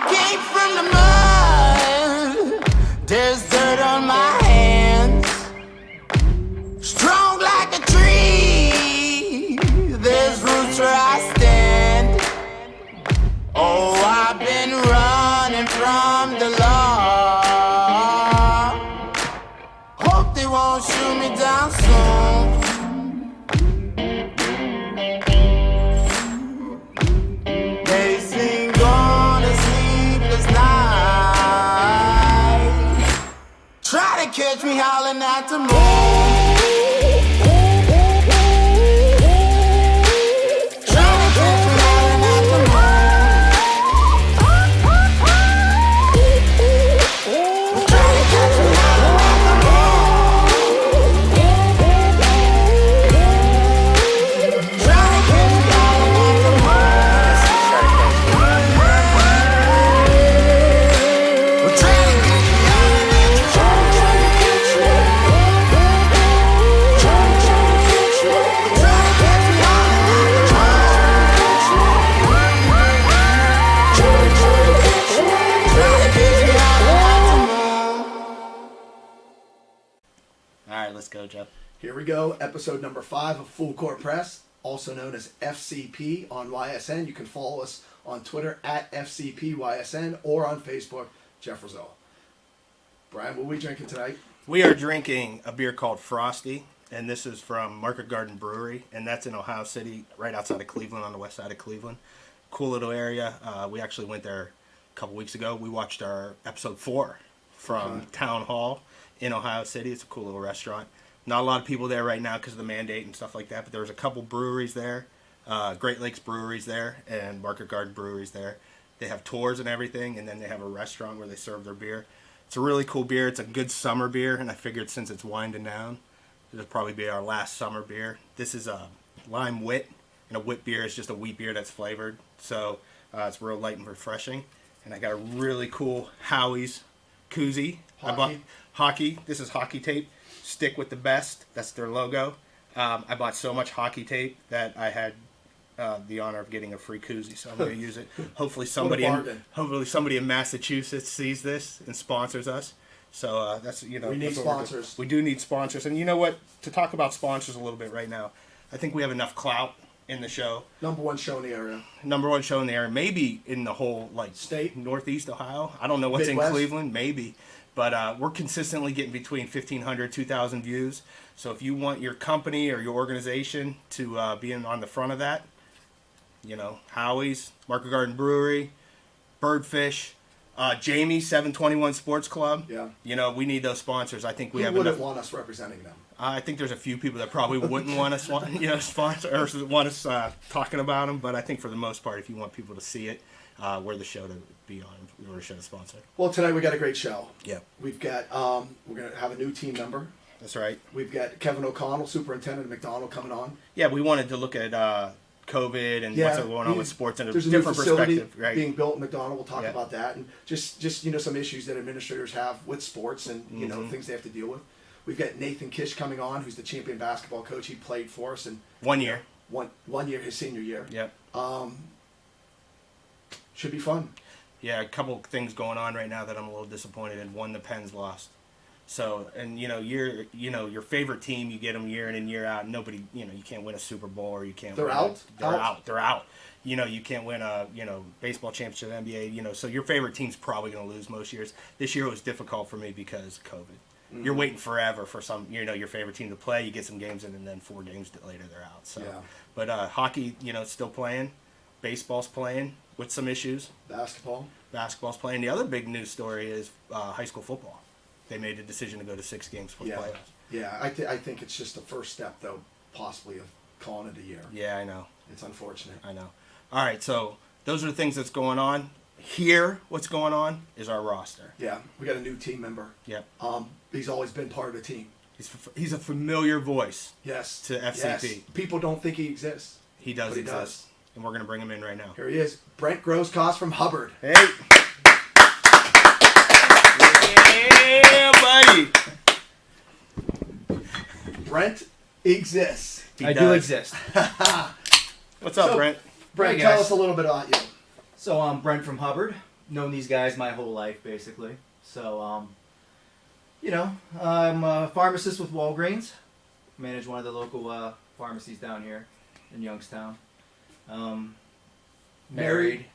Came from the mud. There's dirt on my hands. Strong like a tree. There's roots where I stand. Oh, I've been running from the law. Hope they won't shoot me down soon. They sing on a sleepless night. Try to catch me howling at the moon. Let's go, Jeff. Here we go. Episode number 5 of Full Court Press, also known as FCP on YSN. You can follow us on Twitter at FCPYSN or on Facebook, Jeff Rizzo. Brian, what are we drinking tonight? We are drinking a beer called Frosty, and this is from Market Garden Brewery, and that's in Ohio City, right outside of Cleveland, on the west side of Cleveland. Cool little area. We actually went there a couple weeks ago. We watched our episode 4 from Town Hall in Ohio City. It's a cool little restaurant. Not a lot of people there right now because of the mandate and stuff like that, but there was a couple breweries there. Great Lakes Breweries there and Market Garden Breweries there. They have tours and everything, and then they have a restaurant where they serve their beer. It's a really cool beer. It's a good summer beer, and I figured since it's winding down, it'll probably be our last summer beer. This is a lime wit, and a wit beer is just a wheat beer that's flavored. So it's real light and refreshing. And I got a really cool Howie's koozie. I bought hockey. This is hockey tape. Stick with the best. That's their logo. I bought so much hockey tape that I had the honor of getting a free koozie, so I'm going to use it. Hopefully somebody in Massachusetts sees this and sponsors us. So that's we need sponsors. We do need sponsors, and you know what? To talk about sponsors a little bit right now, I think we have enough clout in the show. Number one show in the area. Maybe in the whole state, Northeast Ohio. I don't know what's Midwest. in Cleveland. Maybe. But we're consistently getting between 1,500, 2,000 views. So if you want your company or your organization to be on the front of that, Howie's, Market Garden Brewery, Birdfish, Jamie, 721 Sports Club. Yeah. We need those sponsors. I think we have wouldn't enough. Want us representing them? I think there's a few people that probably wouldn't want us, sponsor or want us talking about them. But I think for the most part, if you want people to see it, we're the show to be on. We're the show to sponsor. Well, tonight we got a great show. Yeah. We've got we're gonna have a new team member. That's right. We've got Kevin O'Connell, superintendent of McDonald, coming on. Yeah, we wanted to look at COVID and what's going on with sports in a different perspective. Right. Being built in McDonald. We'll talk about that and just some issues that administrators have with sports and things they have to deal with. We've got Nathan Kish coming on, who's the champion basketball coach. He played for us in 1 year. One year, his senior year. Yep. Should be fun. Yeah, a couple of things going on right now that I'm a little disappointed in. One, the Pens lost. So, and your favorite team, you get them year in and year out. Nobody, you can't win a Super Bowl or you can't. They're out. They're out. You can't win a baseball championship, NBA. So your favorite team's probably going to lose most years. This year was difficult for me because of COVID. Mm-hmm. You're waiting forever for your favorite team to play. You get some games in, and then 4 games later they're out. So, but hockey, still playing. Baseball's playing with some issues. Basketball's playing. The other big news story is high school football. They made a decision to go to 6 games for playoffs. Yeah, I think it's just the first step, though, possibly of calling it a year. Yeah, I know. It's unfortunate. I know. All right, so those are the things that's going on. Here, what's going on is our roster. Yeah, we got a new team member. Yep. He's always been part of the team. He's a familiar voice. Yes. To FCP. Yes. People don't think he exists. He does exist. And we're going to bring him in right now. Here he is. Brent Grosskos from Hubbard. Hey. Yeah, buddy. Brent exists. I do exist. What's up, Brent? Brent, tell us a little bit about you. So I'm Brent from Hubbard. known these guys my whole life, basically. So, you know, I'm a pharmacist with Walgreens. Manage one of the local pharmacies down here in Youngstown. Married.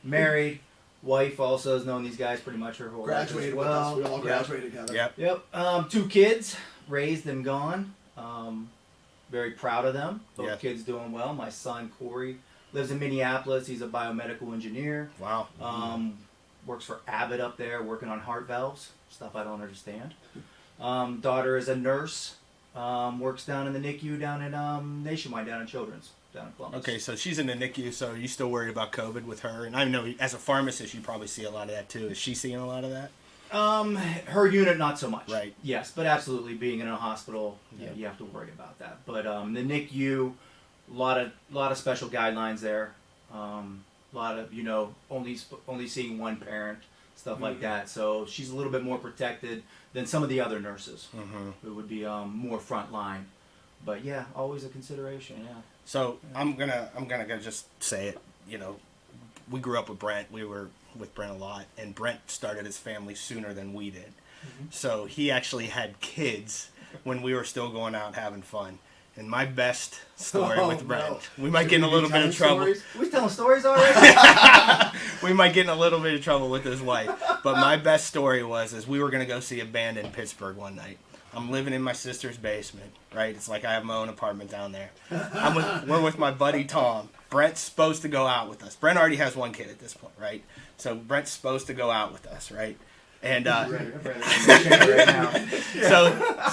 Wife also has known these guys pretty much her whole Graduated life as well. with us. We all graduated together. Yep. 2 kids, raised and gone. Very proud of them. Both kids doing well. My son Corey lives in Minneapolis. He's a biomedical engineer. Wow. Works for Abbott up there, working on heart valves, stuff I don't understand. Daughter is a nurse. Works down in the NICU down in Nationwide, down in Children's, down in Columbus. Okay, so she's in the NICU, so are you still worried about COVID with her? And I know as a pharmacist, you probably see a lot of that too. Is she seeing a lot of that? Her unit, not so much. Right. Yes, but absolutely, being in a hospital, yeah, you have to worry about that. But the NICU, a lot of special guidelines there. A lot of only seeing one parent, stuff like that. So she's a little bit more protected than some of the other nurses who would be more front line. But yeah, always a consideration. Yeah. So I'm gonna go just say it. You know, we grew up with Brent. We were with Brent a lot, and Brent started his family sooner than we did. So he actually had kids when we were still going out having fun. And my best story with Brent, we might get in a little bit of trouble. We telling stories already? We might get in a little bit of trouble with his wife. But my best story is we were going to go see a band in Pittsburgh one night. I'm living in my sister's basement, right? It's like I have my own apartment down there. We're with my buddy Tom. Brent's supposed to go out with us. Brent already has 1 kid at this point, right? So Brent's supposed to go out with us, right? And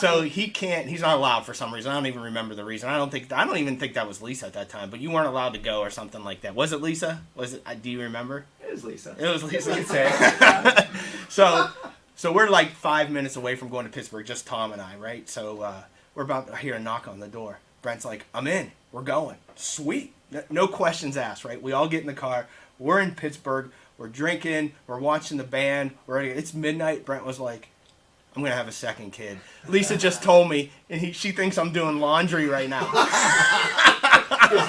so he can't. He's not allowed for some reason. I don't even remember the reason. I don't even think that was Lisa at that time. But you weren't allowed to go or something like that. Was it Lisa? Was it? Do you remember? It was Lisa. It was Lisa. You could say. So we're like 5 minutes away from going to Pittsburgh, just Tom and I, right? So we're about to hear a knock on the door. Brent's like, "I'm in. We're going." Sweet. No questions asked, right? We all get in the car. We're in Pittsburgh. We're drinking. We're watching the band. It's midnight. Brent was like, "I'm going to have a second kid." Lisa just told me, and she thinks I'm doing laundry right now.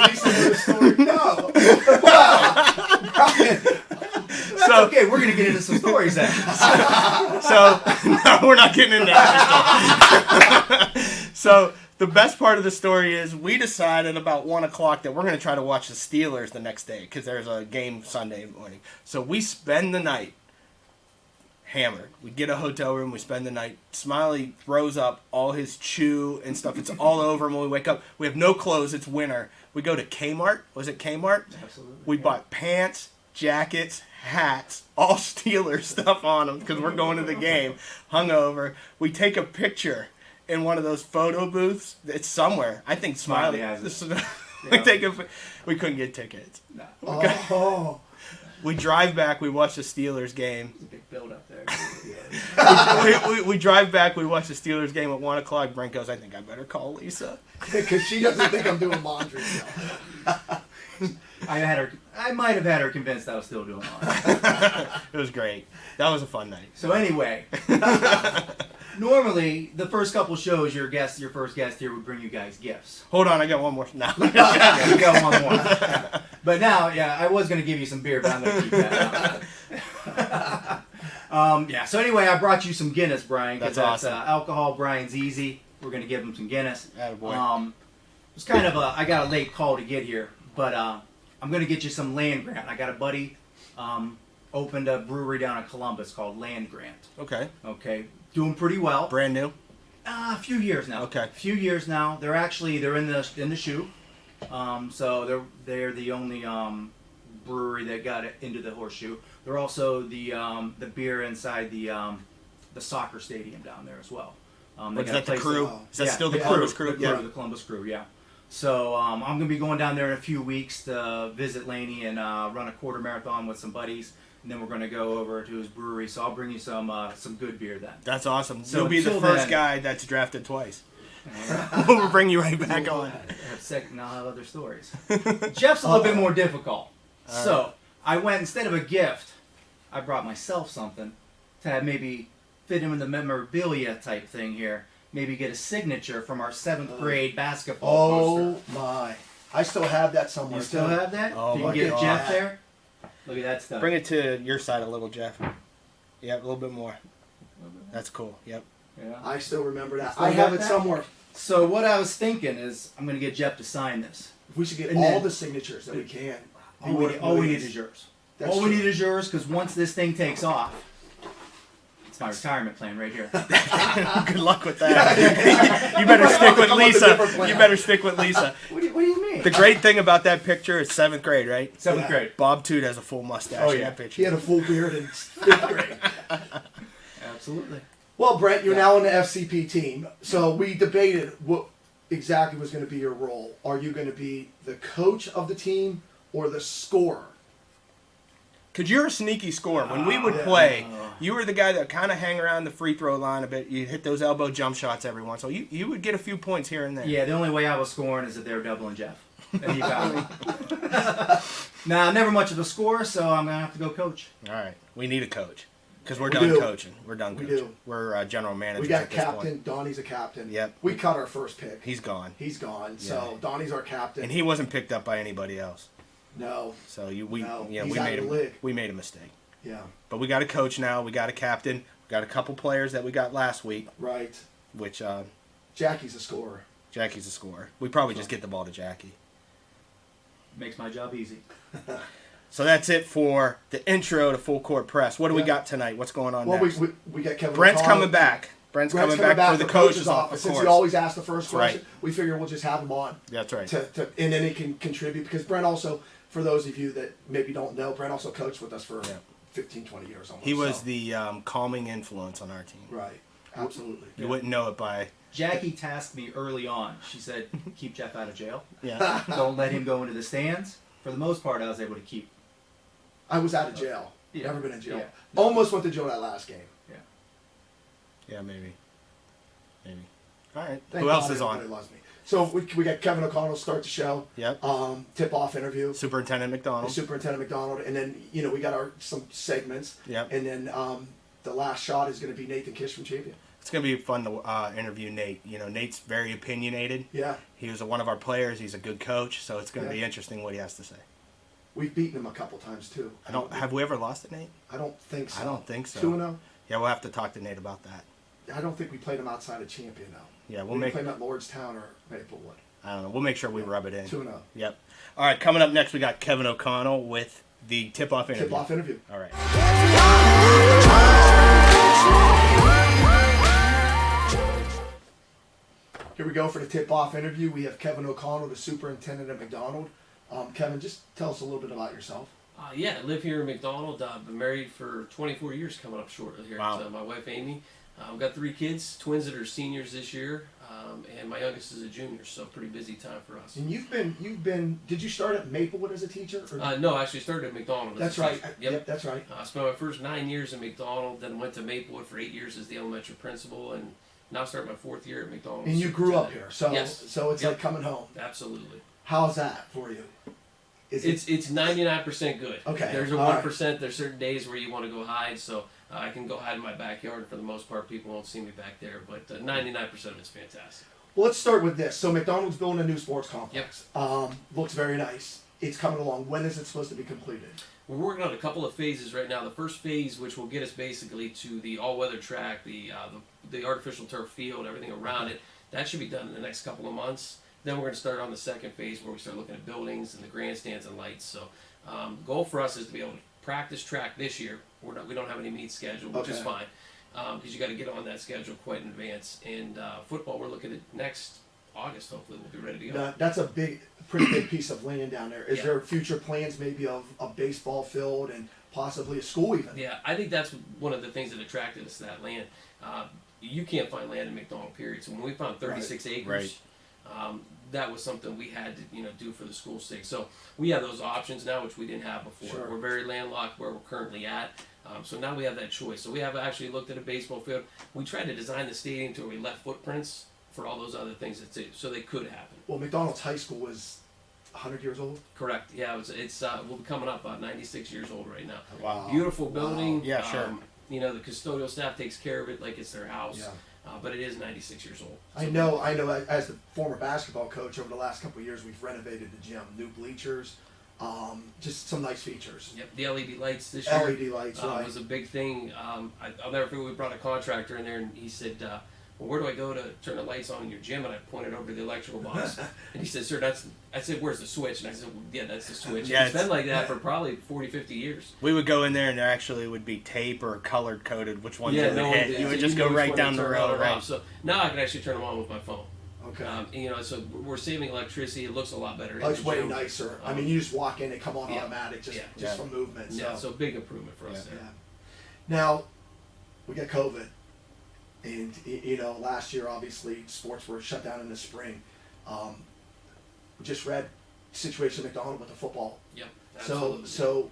Lisa knew the story. No. So, okay, we're going to get into some stories then. So, no, we're not getting into that. So, the best part of the story is we decided about 1 o'clock that we're going to try to watch the Steelers the next day because there's a game Sunday morning. So, we spend the night hammered. We get a hotel room. We spend the night. Smiley throws up all his chew and stuff. It's all over him when we wake up. We have no clothes. It's winter. We go to Kmart. Was it Kmart? Absolutely. We bought pants, jackets, hats, all Steelers stuff on them because we're going to the game. Hungover. We take a picture in one of those photo booths. It's somewhere. I think Smiley has it. We couldn't get tickets. No. We drive back. We watch the Steelers game. There's a big build up there. we drive back. We watch the Steelers game at 1 o'clock. Brent goes, "I think I better call Lisa." Because she doesn't think I'm doing laundry. I might have had her convinced I was still doing laundry. It was great. That was a fun night. So anyway, normally the first couple shows, your first guest here would bring you guys gifts. Hold on, I got one more. No. Yeah, you got one more. But now, I was going to give you some beer, but I'm going to keep that out. So anyway, I brought you some Guinness, Brian. That's awesome. Alcohol, Brian's easy. We're going to give him some Guinness. Attaboy. It's kind of I got a late call to get here, but I'm going to get you some Land Grant. I got a buddy opened a brewery down in Columbus called Land Grant. Okay. Doing pretty well. Brand new? A few years now. Okay. A few years now. They're in the shoe. So they're the only brewery that got it into the Horseshoe. They're also the beer inside the soccer stadium down there as well. Is that the crew? Is that still the Columbus crew? The Columbus crew, yeah. So I'm going to be going down there in a few weeks to visit Laney and run a quarter marathon with some buddies. And then we're going to go over to his brewery. So I'll bring you some good beer then. That's awesome. So you'll be the first guy that's drafted twice. We'll bring you right back on. Second, I'll have other stories. Jeff's a little bit more difficult. So I went, instead of a gift, I brought myself something to have maybe fit him in the memorabilia type thing here. Maybe get a signature from our 7th grade basketball poster. Oh my. I still have that somewhere. You still have that? Oh you my can get God. Jeff there? Look at that stuff. Bring it to your side a little, Jeff. Yep, a little bit more. That's cool. Yep. Yeah. I still remember that. Still I have got it that? somewhere. So what I was thinking is I'm going to get Jeff to sign this. We should get And all then- the signatures that we can. All we need is yours. That's All we true. need is yours, because once this thing takes off, it's my retirement plan right here. Good luck with that. You better stick with Come up with a different Lisa. plan. You better stick with Lisa. What do you mean? The great thing about that picture is 7th grade, right? Seventh Yeah. grade. Bob Toot has a full mustache Oh, in yeah. that picture. He had a full beard in 5th grade. Absolutely. Well, Brent, you're now on the FCP team. So we debated what exactly was going to be your role. Are you going to be the coach of the team or the scorer? Because you're a sneaky scorer. When we would yeah. play, you were the guy that kind of hang around the free throw line a bit. You'd hit those elbow jump shots every once. So you would get a few points here and there. Yeah, the only way I was scoring is that they were doubling Jeff. And he got me. Now, never much of a scorer, so I'm going to have to go coach. All right. We need a coach. Because we're We done do. coaching. We're done We coaching. do. We're general managers We got at this captain. point. Donnie's a captain. Yep. We cut our first pick. He's gone. He's gone. Yeah. So Donnie's our captain. And he wasn't picked up by anybody else. No. So No, we he's made out of the league. we made a mistake. Yeah. But we got a coach now. We got a captain. We got a couple players that we got last week, Right. which Jackie's a scorer. Jackie's a scorer. We probably just get the ball to Jackie. Makes my job easy. So that's it for the intro to Full Court Press. What do we Yeah. got tonight? What's going on Well, next? we got Kevin Brent's O'Connell. coming back. Brent's Brent's coming back for the coach's office, of Since course. he always asks the first That's right. question, we figure we'll just have him on. That's right. And then he can contribute because Brent also, for those of you that maybe don't know, Brent also coached with us for Yeah. 15, 20 years almost. He was so- the calming influence on our team. Right. Absolutely. You wouldn't know it by Jackie tasked me early on. She said, keep Jeff out of jail. yeah. Don't let him go into the stands. For the most part, I was able to keep. I was out of jail. Yeah. Never been in jail. Yeah. Almost went to jail that last game. Yeah, maybe. All right. Thank Who else God is everybody on? loves me. So we got Kevin O'Connell to start the show. Yep. Tip-off interview. Superintendent McDonald. Superintendent McDonald, and then we got some segments. Yep. And then the last shot is going to be Nathan Kish from Champion. It's gonna be fun to interview Nate. You know, Nate's very opinionated. Yeah, He was one of our players. He's a good coach, so it's gonna Yeah. be interesting what he has to say. we've beaten him a couple times too. Have we ever lost to Nate? I don't think so. I don't think so. 2-0. Yeah, we'll have to talk to Nate about that. I don't think we played him outside of Champion though. Yeah, we'll we make. played him at Lordstown or Maplewood. I don't know. We'll make sure we rub it in. 2-0. Yep. All right. Coming up next, we got Kevin O'Connell with the tip-off interview. Tip-off interview. All right. Here we go for the tip-off interview. We have Kevin O'Connell, the superintendent at McDonald. Kevin, just tell us a little bit about yourself. Yeah, I live here in McDonald. I've been married for 24 years coming up shortly here. Wow. So my wife Amy. I've got 3 kids, twins that are seniors this year, and my youngest is a junior, so pretty busy time for us. And you've been. Did you start at Maplewood as a teacher? Or? No, I actually started at McDonald. as That's a right. teacher. Yep, that's right. I spent my first 9 years in McDonald, then went to Maplewood for 8 years as the elementary principal, and now start my 4th year at McDonald. And you grew up here, so Yes. so it's Yep. like coming home. Absolutely. How's that for you? Is it- It's 99% good. Okay, There's a all right. 1%. There's certain days where you want to go hide, so I can go hide in my backyard. For the most part, people won't see me back there. But 99% of it's fantastic. Well, let's start with this. So McDonald's building a new sports complex. Looks very nice. It's coming along. When is it supposed to be completed? We're working on a couple of phases right now. The first phase, which will get us basically to the all-weather track, the artificial turf field, everything around it, that should be done in the next couple of months. Then we're going to start on the second phase where we start looking at buildings and the grandstands and lights. So the goal for us is to be able to practice track this year. We don't have any meets scheduled, which is Okay. fine because you got to get on that schedule quite in advance. And football, we're looking at next August. Hopefully, we'll be ready to go. Now, that's a pretty big piece of land down there. Is Yeah. there future plans maybe of a baseball field and possibly a school even? Yeah, I think that's one of the things that attracted us to that land. You can't find land in McDonald, period. So when we found 36 acres, that was something we had to do for the school's sake. So we have those options now, which we didn't have before. Sure. We're very landlocked where we're currently at. So now we have that choice. So we have actually looked at a baseball field. We tried to design the stadium to where we left footprints for all those other things so they could happen. Well, McDonald's High School is 100 years old. Correct. Yeah, it's we'll be coming up 96 years old right now. Wow. Beautiful building. Yeah, sure. The custodial staff takes care of it like it's their house. Yeah. But it is 96 years old. I know. As the former basketball coach, over the last couple of years, we've renovated the gym, new bleachers, Just some nice features. Yep, the LED lights this year. LED lights, right. Was a big thing. I'll never forget, we brought a contractor in there and he said, well, where do I go to turn the lights on in your gym? And I pointed over to the electrical box. And he said, sir, I said, where's the switch? And I said, well, yeah, that's the switch. Yeah, It's been like that for probably 40, 50 years. We would go in there and there actually would be tape or colored coded which ones Yeah, you would no hit. one did. You So would just knew go which right one to down the turn on road, or right? off. So now I can actually turn them on with my phone. Okay. So we're saving electricity. It looks a lot better. Oh, in it's the way gym. nicer. I mean, you just walk in, they come on Yeah. automatic just Yeah. from movement. So. Yeah, so big improvement for us Yeah. there. Now, we got COVID, and last year obviously sports were shut down in the spring. We just read situation at McDonald with the football. Yep, absolutely. So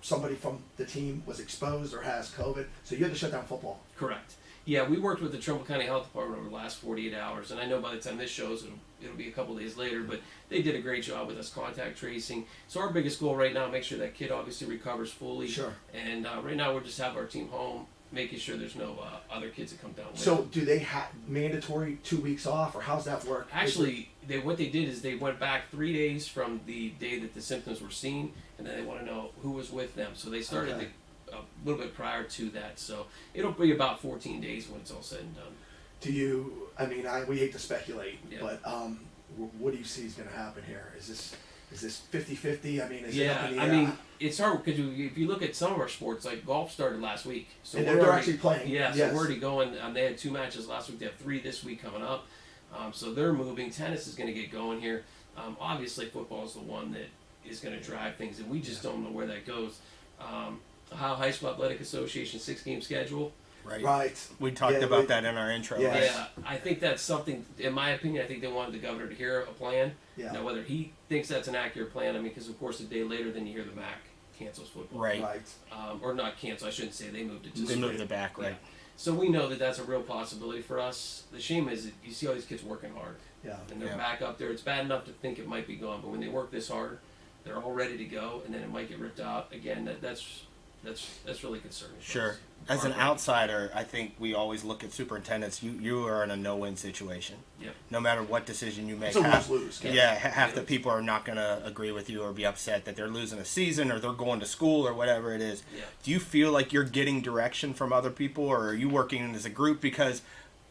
somebody from the team was exposed or has COVID, so you had to shut down football. Correct. Yeah, we worked with the Trumbull County Health Department over the last 48 hours, and I know by the time this shows, it'll be a couple days later, but they did a great job with us contact tracing. So our biggest goal right now, make sure that kid obviously recovers fully. Sure. And right now we're just have our team home, making sure there's no other kids that come down with So them. do they have mandatory 2 weeks off, or how's that work? Actually, what they did is they went back 3 days from the day that the symptoms were seen, and then they want to know who was with them. So they started Okay. a little bit prior to that. So it'll be about 14 days when it's all said and done. Do you? I mean, we hate to speculate, Yeah. but what do you see is going to happen here? Is this 50-50? I mean, is it up Yeah, in the I air? mean, it's hard because if you look at some of our sports, like golf started last week. So And we're they're already- actually playing. Yeah, Yes. so we're already going. They had 2 matches last week. They have 3 this week coming up. So they're moving. Tennis is going to get going here. Obviously, football is the one that is going to drive things, and we just don't know where that goes. Ohio High School Athletic Association 6-game schedule. Right. We talked Yeah, about we- that in our intro. Yeah. right? Yeah, I think that's something. In my opinion, I think they wanted the governor to hear a plan. Yeah. Now, whether he thinks that's an accurate plan, I mean, because of course, a day later, then you hear the MAC cancels football. Right. Right. Or not cancel. I shouldn't say they moved it to They spring. moved it back, right? Yeah. So we know that that's a real possibility for us. The shame is that you see all these kids working hard, Yeah. and they're Yeah. back up there. It's bad enough to think it might be gone, but when they work this hard, they're all ready to go, and then it might get ripped out again. That's really concerning. for Sure. us. As an Our- outsider, I think we always look at superintendents. You are in a no-win situation. Yeah. No matter what decision you make. It's a half- lose-lose game. Yeah, half the people are not going to agree with you or be upset that they're losing a season or they're going to school or whatever it is. Yeah. Do you feel like you're getting direction from other people, or are you working as a group? Because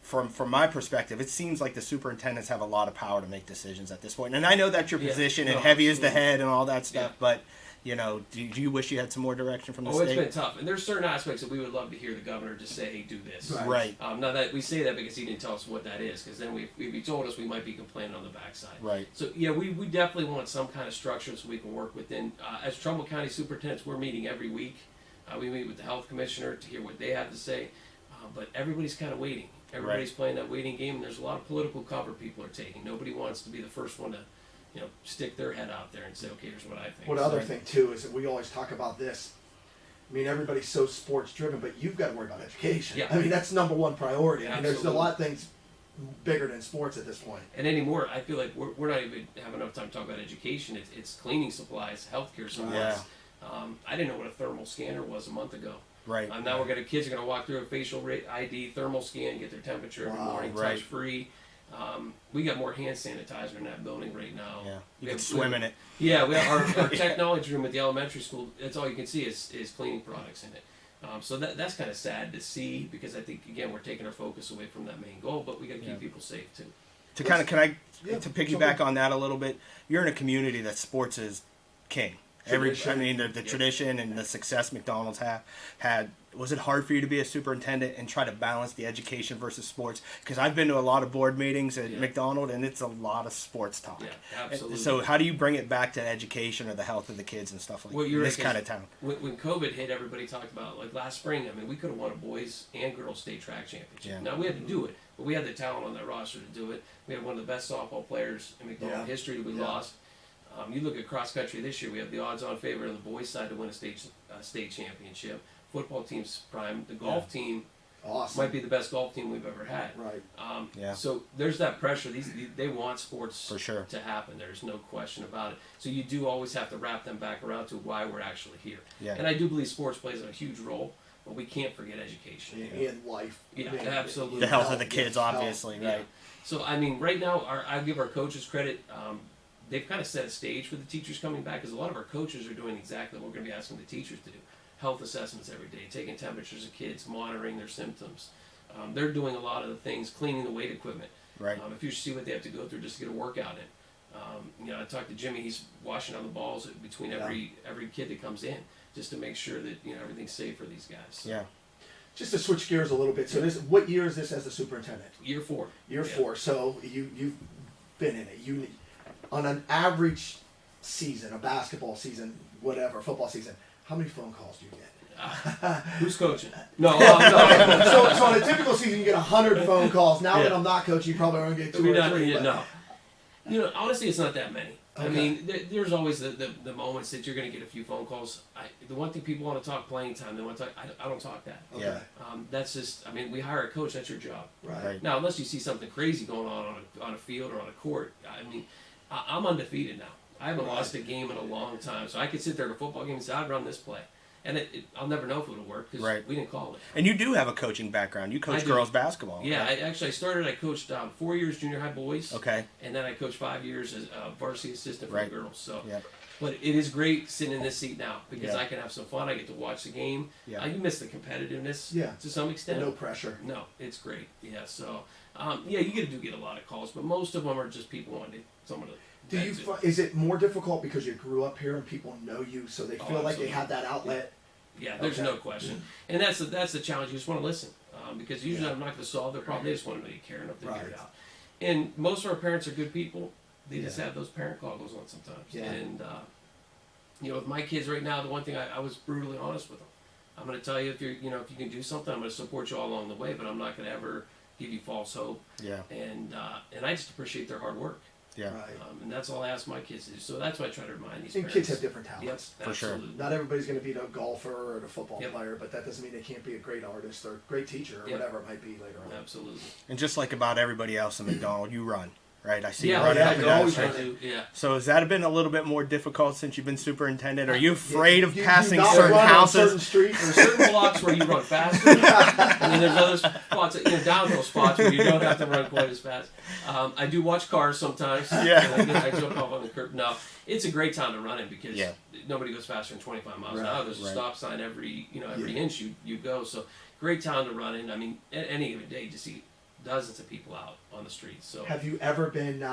from my perspective, it seems like the superintendents have a lot of power to make decisions at this point. And I know that's your Yeah, position and no, heavy is the absolutely. head and all that stuff, Yeah. but do you wish you had some more direction from the Oh, state? it's been tough, and there's certain aspects that we would love to hear the governor just say, "Hey, do this." Right. Right. Now that we say that because he didn't tell us what that is, because then if he told us, we might be complaining on the backside. Right. So yeah, we definitely want some kind of structure so we can work within. As Trumbull County Superintendents, we're meeting every week. We meet with the health commissioner to hear what they have to say, but everybody's kind of waiting. Everybody's playing that waiting game, and there's a lot of political cover people are taking. Nobody wants to be the first one to, stick their head out there and say, "Okay, here's what I think." What So- other thing too is that we always talk about this. I mean, everybody's so sports driven, but you've got to worry about education. Yeah. I mean, that's number one priority. I mean, there's a Absolutely. lot of things bigger than sports at this point. And anymore, I feel like we're not even have enough time to talk about education. It's cleaning supplies, healthcare supplies. I didn't know what a thermal scanner was a month ago. Right. Now kids are going to walk through a facial ID, thermal scan, get their temperature every Wow, morning, right. touch free. We got more hand sanitizer in that building right now. Yeah. You We can have- swim in it. Yeah, we have our technology room at the elementary school. That's all you can see is cleaning products in it. So that's kind of sad to see because I think again we're taking our focus away from that main goal, but we got to keep people safe too. To kind of, Yeah, to piggyback on that a little bit, you're in a community that sports is king. Tradition. The tradition and the success McDonald's had. Was it hard for you to be a superintendent and try to balance the education versus sports? Because I've been to a lot of board meetings at Yeah. McDonald, and it's a lot of sports talk. Yeah, And absolutely. so how do you bring it back to education or the health of the kids and stuff like Well, that you're in this right, kind of town? When COVID hit, everybody talked about like last spring. I mean, we could have won a boys and girls state track championship. Yeah. Now we had to do it, but we had the talent on that roster to do it. We had one of the best softball players in McDonald Yeah. history that we Yeah. lost. You look at cross country this year, we have the odds-on favorite on the boys' side to win a state championship. Football team's prime. The golf team Awesome. might be the best golf team we've ever had. Right. Yeah. So there's that pressure. They want sports For sure. to happen. There's no question about it. So you do always have to wrap them back around to why we're actually here. Yeah. And I do believe sports plays a huge role, but we can't forget education. In life. Yeah, I mean, absolutely. The health of the yes, kids, health. obviously, Yeah. right? So I mean, right now, I give our coaches credit. they've kind of set a stage for the teachers coming back, because a lot of our coaches are doing exactly what we're going to be asking the teachers to do. Health assessments every day, taking temperatures of kids, monitoring their symptoms. They're doing a lot of the things, cleaning the weight equipment. Right. If you see what they have to go through just to get a workout in. I talked to Jimmy, he's washing down the balls between every kid that comes in, just to make sure that everything's safe for these guys. Yeah. Just to switch gears a little bit. So what year is this as the superintendent? Year 4. Year 4. So you've been in it. On an average season, a basketball season, whatever, football season, how many phone calls do you get? Who's coaching? No. So on a typical season, you get 100 phone calls. Now that I'm not coaching, you probably only get 2 or 3. No. Honestly, it's not that many. Okay. I mean, there's always the moments that you're going to get a few phone calls. The one thing people want to talk playing time. They want to talk. I don't talk that. Okay. Yeah. That's just. I mean, we hire a coach. That's your job. Right. Now, unless you see something crazy going on a field or on a court. I mean, I'm undefeated now. I haven't lost a game in a long time, so I could sit there at a football game and say, "I'd run this play." And I'll never know if it'll work because we didn't call it. And you do have a coaching background. You coach girls basketball. Yeah, right? I coached 4 years junior high boys. Okay. And then I coached 5 years as varsity assistant for the girls. So, yeah. But it is great sitting in this seat now because I can have some fun. I get to watch the game. Yeah. You miss the competitiveness to some extent. No pressure. No, it's great. Yeah, so, you get a lot of calls, but most of them are just people wanting someone to... Is it more difficult because you grew up here and people know you, so they feel like they have that outlet? Yeah, there's no question, and that's the challenge. You just want to listen, because usually I'm not going to solve their problem. They just want to know you care enough to figure it out. And most of our parents are good people. They just have those parent calls on sometimes. Yeah. And with my kids right now, the one thing I was brutally honest with them. I'm going to tell you if you can do something, I'm going to support you all along the way, but I'm not going to ever give you false hope. Yeah. And I just appreciate their hard work. Yeah. Right. And that's all I ask my kids to do. So that's what I try to remind these And parents. kids have different talents. Yep, For sure. absolutely. Not everybody's going to be a golfer or a football Yep. player, but that doesn't mean they can't be a great artist or a great teacher or whatever it might be later on. Absolutely. And just like about everybody else in McDonald, you run, right? I see you Yeah, running up I and go down the always street. try to, yeah. So has that been a little bit more difficult since you've been superintendent? Are you afraid of You passing not certain run on houses? certain streets? There's certain blocks where you run faster, and then there's other spots, downhill spots where you don't have to run quite as fast. I do watch cars sometimes. Yeah. And I jump off on the curb. No, it's a great time to run it because nobody goes faster than 25 miles an hour. There's a stop sign every inch you go. So great time to run it. I mean, at any given day, you see dozens of people out on the streets. So Have you ever been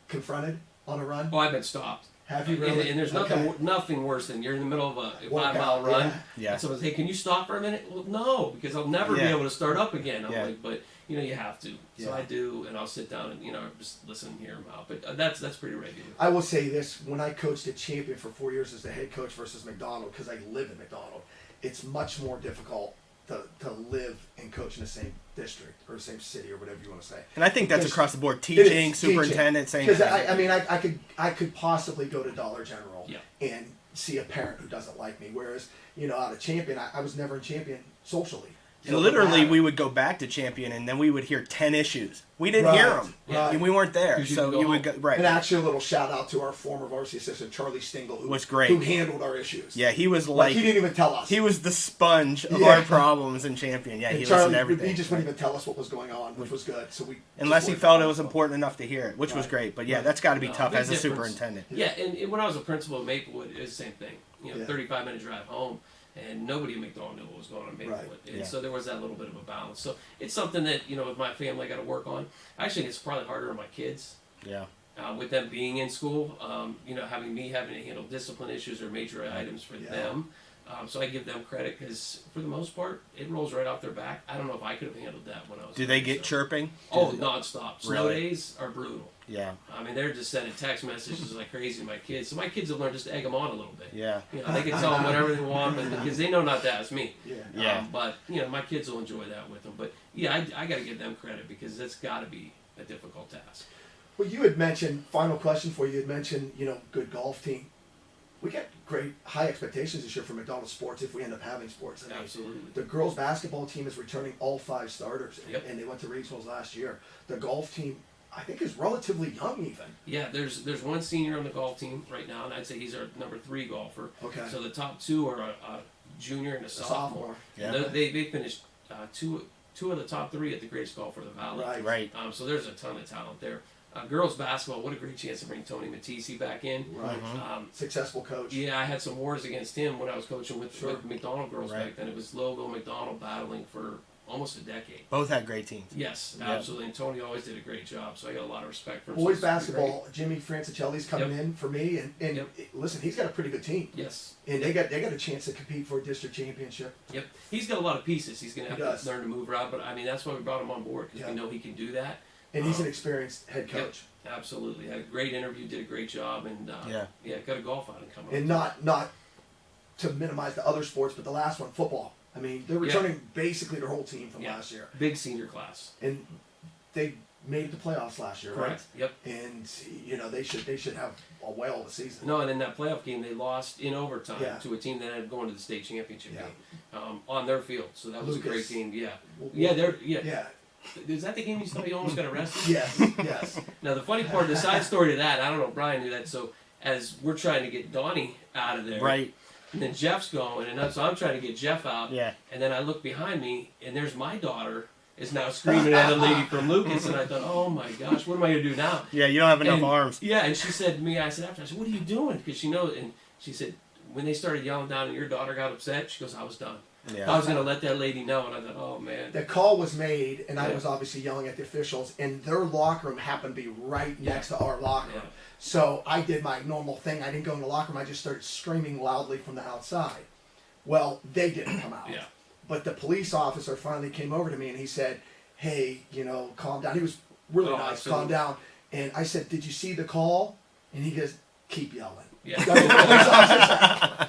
confronted on a run? oh, I've been stopped. Have you really? And there's nothing worse than you're in the middle of a 5 mile Workout, run. Yeah. And someone says, "Hey, can you stop for a minute?" Well, no, because I'll never be able to start up again. I'm like, but you have to. So I do, and I'll sit down and just listen and hear them out. But that's pretty regular. I will say this: when I coached at Champion for 4 years as the head coach versus McDonald, because I live in McDonald, it's much more difficult to live and coach in the same district or the same city or whatever you want to say. And I think that's Because across the board. it Teaching, is, superintendent, same Because thing. I could possibly go to Dollar General and see a parent who doesn't like me, whereas out of Champion, I was never in Champion socially. And literally, we would go back to Champion, and then we would hear 10 issues. We didn't hear them, and we weren't there. 'Cause you So could go you would go right. And actually, a little shout out to our former varsity assistant Charlie Stingle, who Was great. who handled our issues. Yeah, he was Like he didn't even tell us. he was the sponge of Yeah. our problems in Champion. Yeah, And he Charlie, listened to everything. he just wouldn't even tell us what was going on, which was good. So we Unless he just felt it learned was from important enough to hear it, which was Right. great. But yeah, that's got to be No, tough big as a difference. superintendent. Yeah, and when I was a principal at Maplewood, it was the same thing. Yeah. 35-minute drive home, and nobody in McDonald knew what was going on in Maplewood. Right. And Yeah. so there was that little bit of a balance. So it's something that, with my family I got to work on. Actually, it's probably harder on my kids. Yeah. With them being in school, having to handle discipline issues or major items for them. So I give them credit because, for the most part, it rolls right off their back. I don't know if I could have handled that when I was. Do they young, get so. chirping? Oh, nonstop. Snow Really? days are brutal. Yeah. I mean, they're just sending text messages like crazy to my kids. So my kids have learned just to egg them on a little bit. Yeah. They can tell them whatever they want, because they know not to ask me. Yeah. But my kids will enjoy that with them. But yeah, I got to give them credit because that's got to be a difficult task. Well, you had mentioned, final question for you, had mentioned, good golf team. We get great high expectations this year for McDonald's sports if we end up having sports. I mean, Absolutely. the girls basketball team is returning all 5 starters, Yep. and they went to regionals last year. The golf team, I think, is relatively young even. Yeah, there's one senior on the golf team right now, and I'd say he's our number 3 golfer. Okay. So the top 2 are a junior and a sophomore. Yeah. And they finished two of the top 3 at the greatest golf for the valley. Right. Right. So there's a ton of talent there. Girls basketball, what a great chance to bring Tony Matisse back in. Right. Successful coach. Yeah, I had some wars against him when I was coaching with McDonald girls Right. back then. It was Logo McDonald battling for almost a decade. Both had great teams. Yes, Yeah. absolutely. And Tony always did a great job, so I got a lot of respect for him. Boys So it's been great. basketball, Jimmy Francicelli's coming in for me, and Yep. listen, he's got a pretty good team, Yes. and they got a chance to compete for a district championship. Yep. He's got a lot of pieces. He's going to He have does. to learn to move around, but I mean, that's why we brought him on board, because we know he can do that. And he's an experienced head Yep. coach. Absolutely. Had a great interview, did a great job, and got a golf outing coming up. And not to minimize the other sports, but the last one, football. I mean, they're returning basically their whole team from last year, Big senior class. and they made the playoffs last year, Correct. Yep. right? And they should have a whale of a season. No, and in that playoff game, they lost in overtime Yeah. to a team that ended up going to the state championship Yeah. game on their field. So that was a great Lucas. game. Yeah. Well, Yeah. Is that the game you thought you almost got arrested? Yes. Yes. Now, the funny part, the side story to that, I don't know if Brian knew that. So, as we're trying to get Donnie out of there, Right. and then Jeff's going, and so I'm trying to get Jeff out. Yeah. And then I look behind me, and there's my daughter is now screaming at a lady from Lucas, and I thought, oh my gosh, what am I going to do now? Yeah, you don't have enough And- arms. Yeah, and she said to me, I said, what are you doing? Because she knows, and she said, when they started yelling down and your daughter got upset, she goes, I was done. Yeah. I was going to let that lady know, and I thought, oh man. The call was made, and I Yeah. was obviously yelling at the officials, and their locker room happened to be right next to our locker room. Yeah. So I did my normal thing. I didn't go in the locker room. I just started screaming loudly from the outside. Well, they didn't come out. Yeah. But the police officer finally came over to me, and he said, hey, calm down. He was really Oh, nice, absolutely. calm down. And I said, did you see the call? And he goes, keep yelling. Yeah. That's what the police officer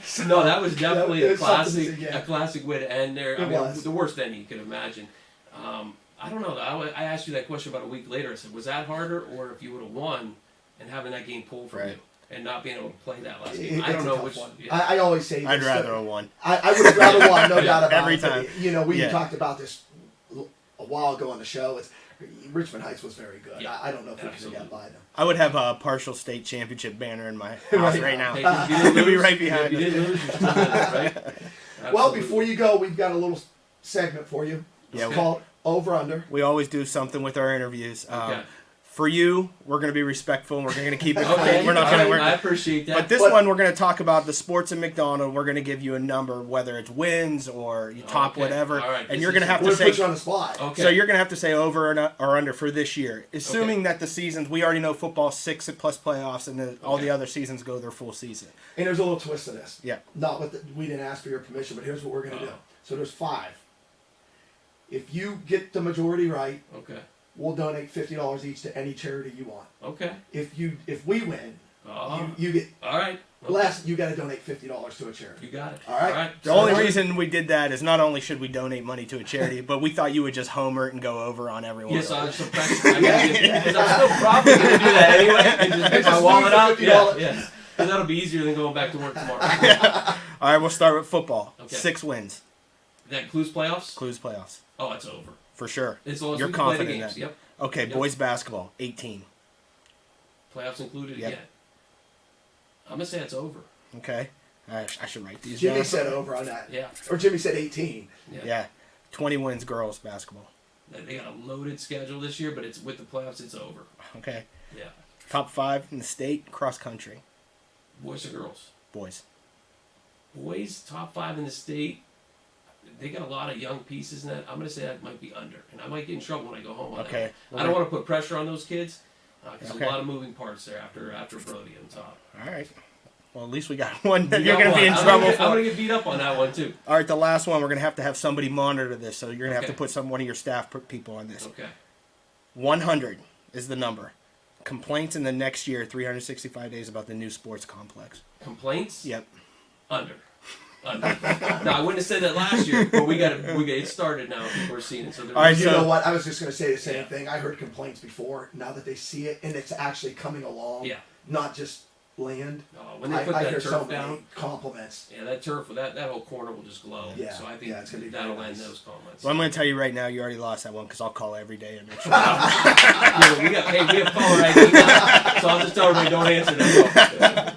said. No, that was definitely It a was something to classic, say, yeah. a classic way to end there. I It mean, was. the worst ending you could imagine. I don't know. I asked you that question about a week later. I said, was that harder, or if you would have won and having that game pulled from Right. you and not being able to play that last It- game? I it's don't a know tough which. one. Yeah. I always say I'd this, rather have won. I would have rather won, no doubt about Every it. but, time. we Yeah. talked about this a while ago on the show. It's Richmond Heights was very good. Yeah. I don't know if we could have Absolutely. got by them. I would have a partial state championship banner in my house Right. right now. Hey, if you didn't It'll be lose- right behind If you us. didn't lose, you're still in it, right? Well, Absolutely. before you go, we've got a little segment for you. It's Yeah. called Over Under. We always do something with our interviews. Okay. For you, we're going to be respectful and we're going to keep it Okay, clean. We're not all going to right, I work. appreciate that. But this But- one, we're going to talk about the sports in McDonald. We're going to give you a number, whether it's wins or you top Okay. whatever. All right, And this you're is- going to have We're to going to put say. you on the spot. Okay. So you're going to have to say over or under for this year, assuming that the seasons, we already know football 6 plus playoffs, and all the Okay. other seasons go their full season. And there's a little twist to this. Yeah. Not with we didn't ask for your permission, but here's what we're going to do. So there's 5. If you get the majority right, Okay. we'll donate $50 each to any charity you want. Okay. If we win, you get All right. Okay. last. You got to donate $50 to a charity. You got it. All right. The only reason we did that is not only should we donate money to a charity, but we thought you would just homer it and go over on everyone. Yes, I was so practice. I gotta get, because I'm still probably going to do that anyway and just pick my Just wallet leave the out. $50. Yeah. Because that'll be easier than going back to work tomorrow. All right, we'll start with football. Okay. 6 wins. That includes playoffs? Clues playoffs. Oh, it's over. For sure. As long as You're we can play the confident in games. that. Yep. Okay, Yep. boys basketball, 18. Playoffs included Yep. again. I'm going to say it's over. Okay. All right, I should write these Jimmy down. said over on that. Yeah. Or Jimmy said 18. Yeah. Yeah. 20 wins girls basketball. They got a loaded schedule this year, but it's with the playoffs, it's over. Okay. Yeah. Top 5 in the state, cross country. Boys or girls? Boys. Boys, top 5 in the state. They got a lot of young pieces in that. I'm going to say that might be under. And I might get in trouble when I go home on Okay. that. I don't want to put pressure on those kids because Okay. there's a lot of moving parts there after Brody on top. All right. Well, at least we got one that You you're got going to be in one. trouble I'm for. going to get beat up on that one, too. All right, the last one, we're going to have somebody monitor this, so you're going to have Okay. to put one of your staff people on this. Okay. 100 is the number. Complaints in the next year, 365 days about the new sports complex. Complaints? Yep. Under. No, I wouldn't have said that last year, but we got it started now. People are seeing it. So All right, You so- know what? I was just going to say the same Yeah. thing. I heard complaints before. Now that they see it and it's actually coming along, Yeah. not just land. When they put I that hear turf so many down, compliments. yeah, that turf, that whole corner will just glow. Yeah. So I think Yeah, it's gonna be that'll very end nice. those comments. Well, I'm going to tell you right now, you already lost that one because I'll call every day and make sure. We have caller ID now, so I'll just tell everybody don't answer that.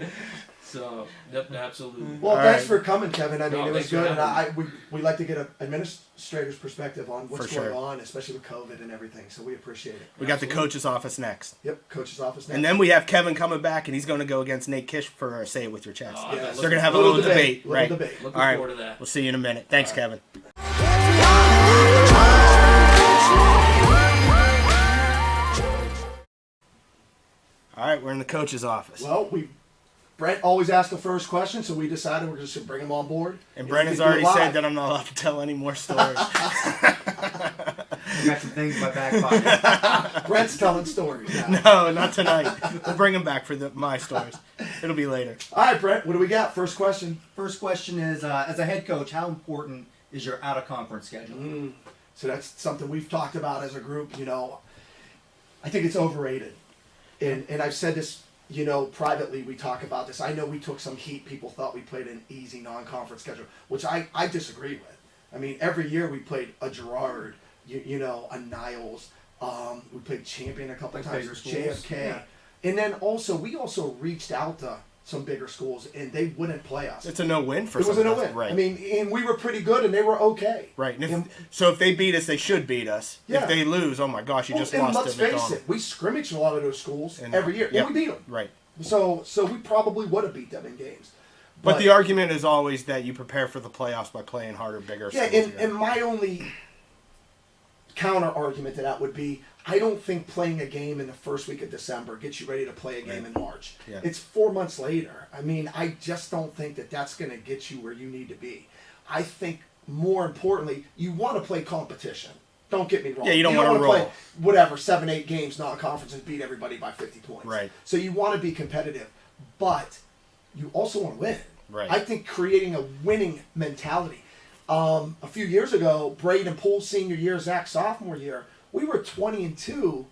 So, yep, absolutely. Well, All thanks right. for coming, Kevin. I mean, No, it was thanks for good, and having we like to get an administrator's perspective on what's For going sure. on, especially with COVID and everything. So we appreciate it. We got the coach's office next. Yep, coach's office next. And then we have Kevin coming back, and he's going to go against Nate Kish for Say It With Your Chest. Oh, Yes. They're going to have a little debate. Little Right. debate. Looking All right. forward to that. We'll see you in a minute. Thanks, Kevin. All right, we're in the coach's office. Well, Brent always asks the first question, so we decided we're just going to bring him on board. And If Brennan's we do it already live. said that I'm not allowed to tell any more stories. I got some things in my back pocket. Brent's telling stories now. No, not tonight. We'll bring him back for my stories. It'll be later. All right, Brent, what do we got? First question. First question is, as a head coach, how important is your out-of-conference schedule? So that's something we've talked about as a group. I think it's overrated. And I've said this, privately we talk about this. I know we took some heat. People thought we played an easy non-conference schedule, which I disagree with. I mean, every year we played a Girard, a Niles. We played Champion a couple Like times, bigger schools. JFK. Yeah. And then we also reached out to some bigger schools, and they wouldn't play us. It's a no-win for It was some a of us. no-win. Right. I mean, and we were pretty good, and they were okay. Right. And And- so if they beat us, they should beat us. Yeah. If they lose, oh my gosh, you just and lost let's to face McDonald's. it, we scrimmaged a lot of those schools And- every year, yep. and we beat them. Right. So we probably would have beat them in games. But the argument is always that you prepare for the playoffs by playing harder, bigger. yeah, schools. and my only counter argument to that would be, I don't think playing a game in the first week of December gets you ready to play a game in March. Yeah. It's 4 months later. I mean, I just don't think that that's going to get you where you need to be. I think more importantly, you want to play competition. Don't get me wrong. Yeah, you don't wanna wanna roll. play whatever 7-8 games non-conference and beat everybody by 50 points. Right. So you want to be competitive, but you also want to win. Right. I think creating a winning mentality. A few years ago, Braden Poole senior year, Zach sophomore year, we were 20-2,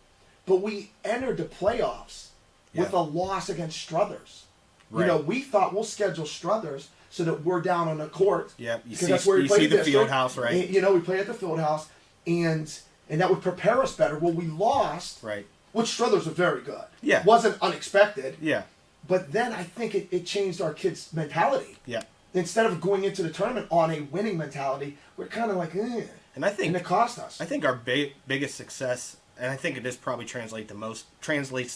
but we entered the playoffs with Yeah. a loss against Struthers. Right. We thought we'll schedule Struthers so that we're down on the court. Yep, you because see- that's where we you play see the district. field house, right. And, we play at the field house, and that would prepare us better. Well, we lost, Right. which Struthers was very good. Yeah. Wasn't unexpected. Yeah. But then I think it changed our kids' mentality. Yeah. Instead of going into the tournament on a winning mentality, we're kind of like, eh. And I think And it cost us. I think our biggest success, and I think it is probably translates to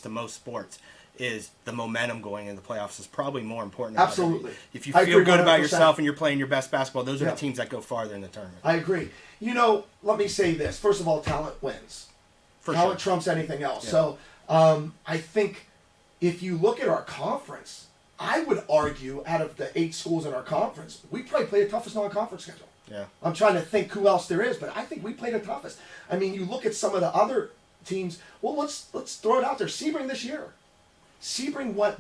most sports, is the momentum going into the playoffs is probably more important. than Absolutely. ever. If you I feel agree good about 100%. yourself and you're playing your best basketball, those are Yeah. the teams that go farther in the tournament. I agree. Let me say this. First of all, talent wins. For Talent sure. trumps anything else. Yeah. So I think if you look at our conference, I would argue out of the 8 schools in our conference, we probably play the toughest non-conference schedule. Yeah. I'm trying to think who else there is, but I think we play the toughest. I mean, you look at some of the other teams. Well, let's throw it out there. Sebring this year. Sebring what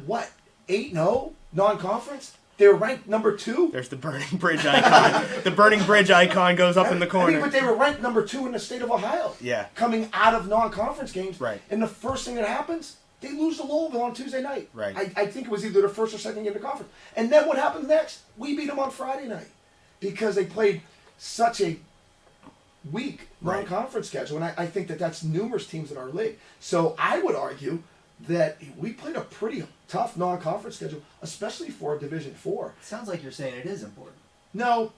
8-0 non-conference? They were ranked number 2. There's the burning bridge icon. The burning bridge icon goes up in the I corner. mean, but they were ranked number 2 in the state of Ohio. Yeah. Coming out of non-conference games. Right. And the first thing that happens, they lose to Louisville on Tuesday night. Right. I think it was either the first or second game of the conference. And then what happens next? We beat them on Friday night because they played such a weak Right. non-conference schedule. And I think that that's numerous teams in our league. So I would argue that we played a pretty tough non-conference schedule, especially for Division 4. Sounds like you're saying it is important. No,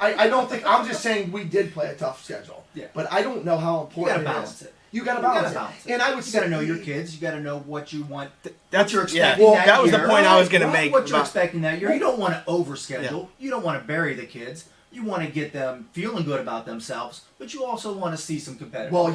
I don't think. I'm just saying we did play a tough schedule. Yeah. But I don't know how important gotta it balance is. it. You got to You gotta balance, balance it. And I would You say got to know your kids. You got to know what you want. That's you're yeah. expecting that That was the year. point I was going to Right, make. What you're about- expecting that year. You don't want to overschedule. You don't want to bury the kids. You want to get them feeling good about themselves, but you also want to see some competitiveness. Well,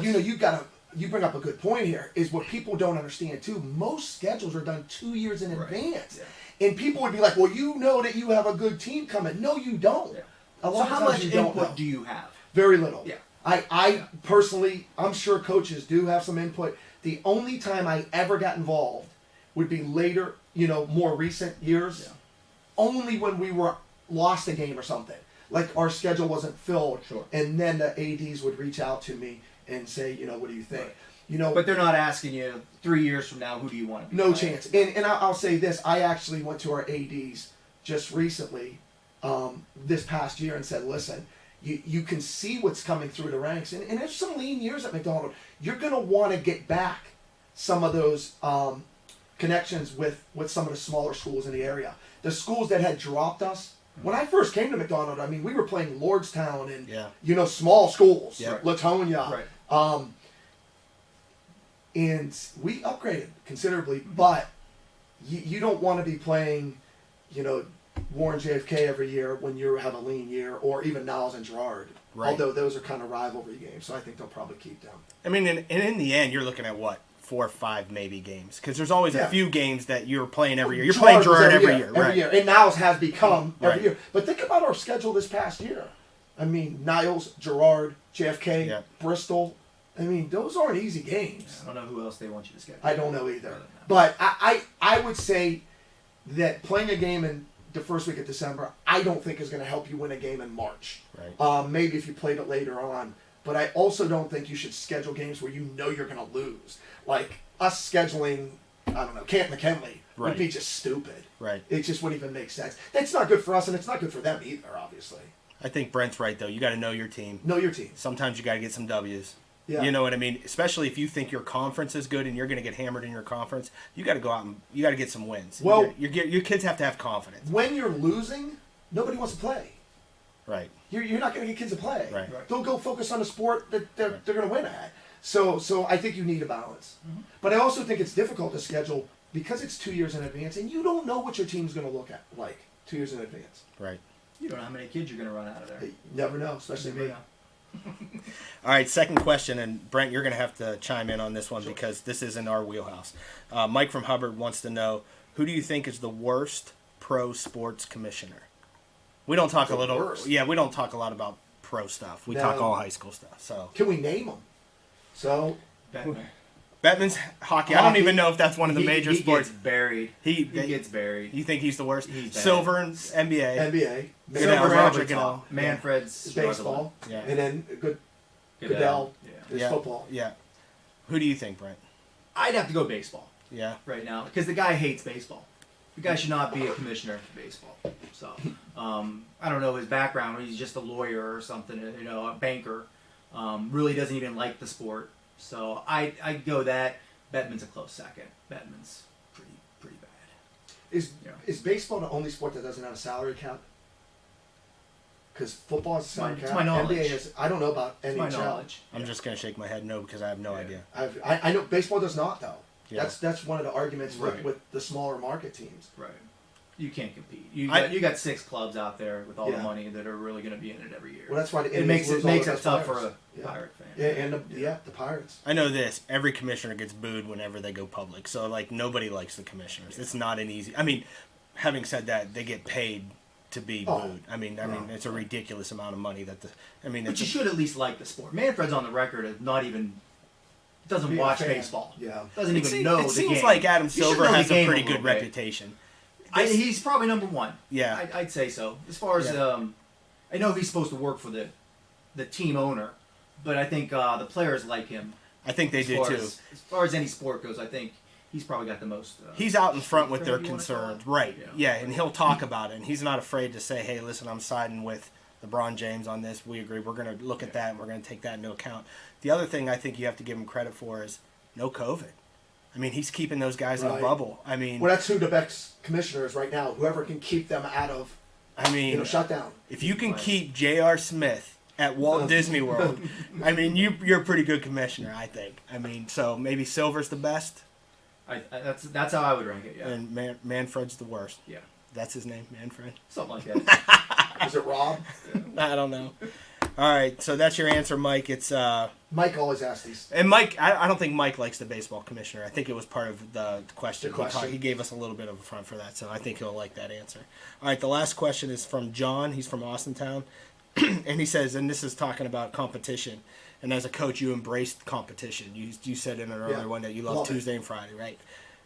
you bring up a good point here. Is what people don't understand too. Most schedules are done 2 years in advance, and people would be like, "Well, you know that you have a good team coming." No, you don't. Yeah. A So lot how of times much you don't input know. do you have? Very little. Yeah. I personally, I'm sure coaches do have some input. The only time I ever got involved would be later, more recent years. Yeah. Only when we were lost a game or something. Like our schedule wasn't filled. Sure. And then the ADs would reach out to me and say, what do you think? Right. But they're not asking you 3 years from now, who do you want to be? no playing? chance. And I'll say this, I actually went to our ADs just recently, this past year, and said, listen, you can see what's coming through the ranks. And there's some lean years at McDonald. You're going to want to get back some of those connections with some of the smaller schools in the area. The schools that had dropped us. When I first came to McDonald, I mean, we were playing Lordstown and small schools, Latonia. Right. And we upgraded considerably, but you don't want to be playing, Warren JFK every year when you have a lean year, or even Niles and Gerard. Right. Although those are kind of rivalry games, so I think they'll probably keep them. I mean, and in the end, you're looking at what? 4 or 5 maybe games, because there's always a few games that you're playing every year. You're playing Gerard every year. Every year. And Niles has become every Right. year. But think about our schedule this past year. I mean, Niles, Gerard, JFK, Bristol. I mean, those aren't easy games. I don't know who else they want you to schedule. I don't know either. But I would say that playing a game in the first week of December, I don't think is going to help you win a game in March. Right. Maybe if you played it later on. But I also don't think you should schedule games where you know you're going to lose. Like us scheduling, I don't know, Camp McKinley would be just stupid. Right. It just wouldn't even make sense. That's not good for us, and it's not good for them either, obviously. I think Brent's right, though. You got to know your team. Know your team. Sometimes you got to get some W's. Yeah. You know what I mean? Especially if you think your conference is good and you're going to get hammered in your conference, you got to go out and you got to get some wins. Well, your kids have to have confidence. When you're losing, nobody wants to play. Right. You're not going to get kids to play. Right. They'll go focus on a sport that they're going to win at. So I think you need a balance. Mm-hmm. But I also think it's difficult to schedule because it's 2 years in advance, and you don't know what your team's going to look at like 2 years in advance. Right. You don't know how many kids you're going to run out of there. You never know, especially me. All right, second question, and Brent, you're going to have to chime in on this one because this is in our wheelhouse. Mike from Hubbard wants to know, who do you think is the worst pro sports commissioner? We don't talk we don't talk a lot about pro stuff. We talk all high school stuff. So can we name them? So Bettman's hockey. I don't even know if that's one of the major sports. Gets buried. He gets buried. You think he's the worst? He's Silver and NBA. NBA. Roger Goodell. Manfred's baseball. Yeah. And then Goodell is football. Yeah. Who do you think, Brent? I'd have to go baseball. Yeah. Right now, because the guy hates baseball. The guy should not be a commissioner for baseball. So, I don't know his background. He's just a lawyer or something, a banker. Really doesn't even like the sport. So I'd go that. Bettman's a close second. Bettman's pretty bad. Is baseball the only sport that doesn't have a salary cap? Because football has a salary cap. To my knowledge. NBA has, I don't know about NHL. To my knowledge. I'm just going to shake my head no because I have no idea. I know baseball does not, though. Yeah. That's one of the arguments with the smaller market teams. Right. You can't compete. You got 6 clubs out there with all the money that are really going to be in it every year. Well, that's why it makes it tough for a Pirate fan. Yeah, and the Pirates. I know this. Every commissioner gets booed whenever they go public. So nobody likes the commissioners. It's not an easy. I mean, having said that, they get paid to be booed. I mean, it's a ridiculous amount of money that But you should at least like the sport. Manfred's on the record of not even. Doesn't watch baseball. Yeah. Doesn't even know the game. It seems like Adam Silver has a pretty good reputation. He's probably number one. Yeah. I'd say so. As far as I know he's supposed to work for the team owner, but I think the players like him. I think they do too. As far as any sport goes, I think he's probably got the most. He's out in front with their concerns, right? Yeah, and he'll talk about it, and he's not afraid to say, "Hey, listen, I'm siding with LeBron James on this. We agree. We're going to look at that, and we're going to take that into account." The other thing I think you have to give him credit for is no COVID. I mean, he's keeping those guys in a bubble. I mean, well, that's who the Beck's commissioner is right now. Whoever can keep them out of, shut down. If you can keep J.R. Smith at Walt Disney World, I mean, you're a pretty good commissioner, I think. I mean, so maybe Silver's the best. That's how I would rank it. Yeah. And Manfred's the worst. Yeah. That's his name, Manfred. Something like that. Is it Rob? I don't know. All right, so that's your answer, Mike. It's Mike always asks these. And Mike, I don't think Mike likes the baseball commissioner. I think it was part of the question. He gave us a little bit of a front for that, so I think he'll like that answer. All right, the last question is from John. He's from Austintown, and he says, and this is talking about competition. And as a coach, you embraced competition. You said in an earlier one that you love Tuesday and Friday, right?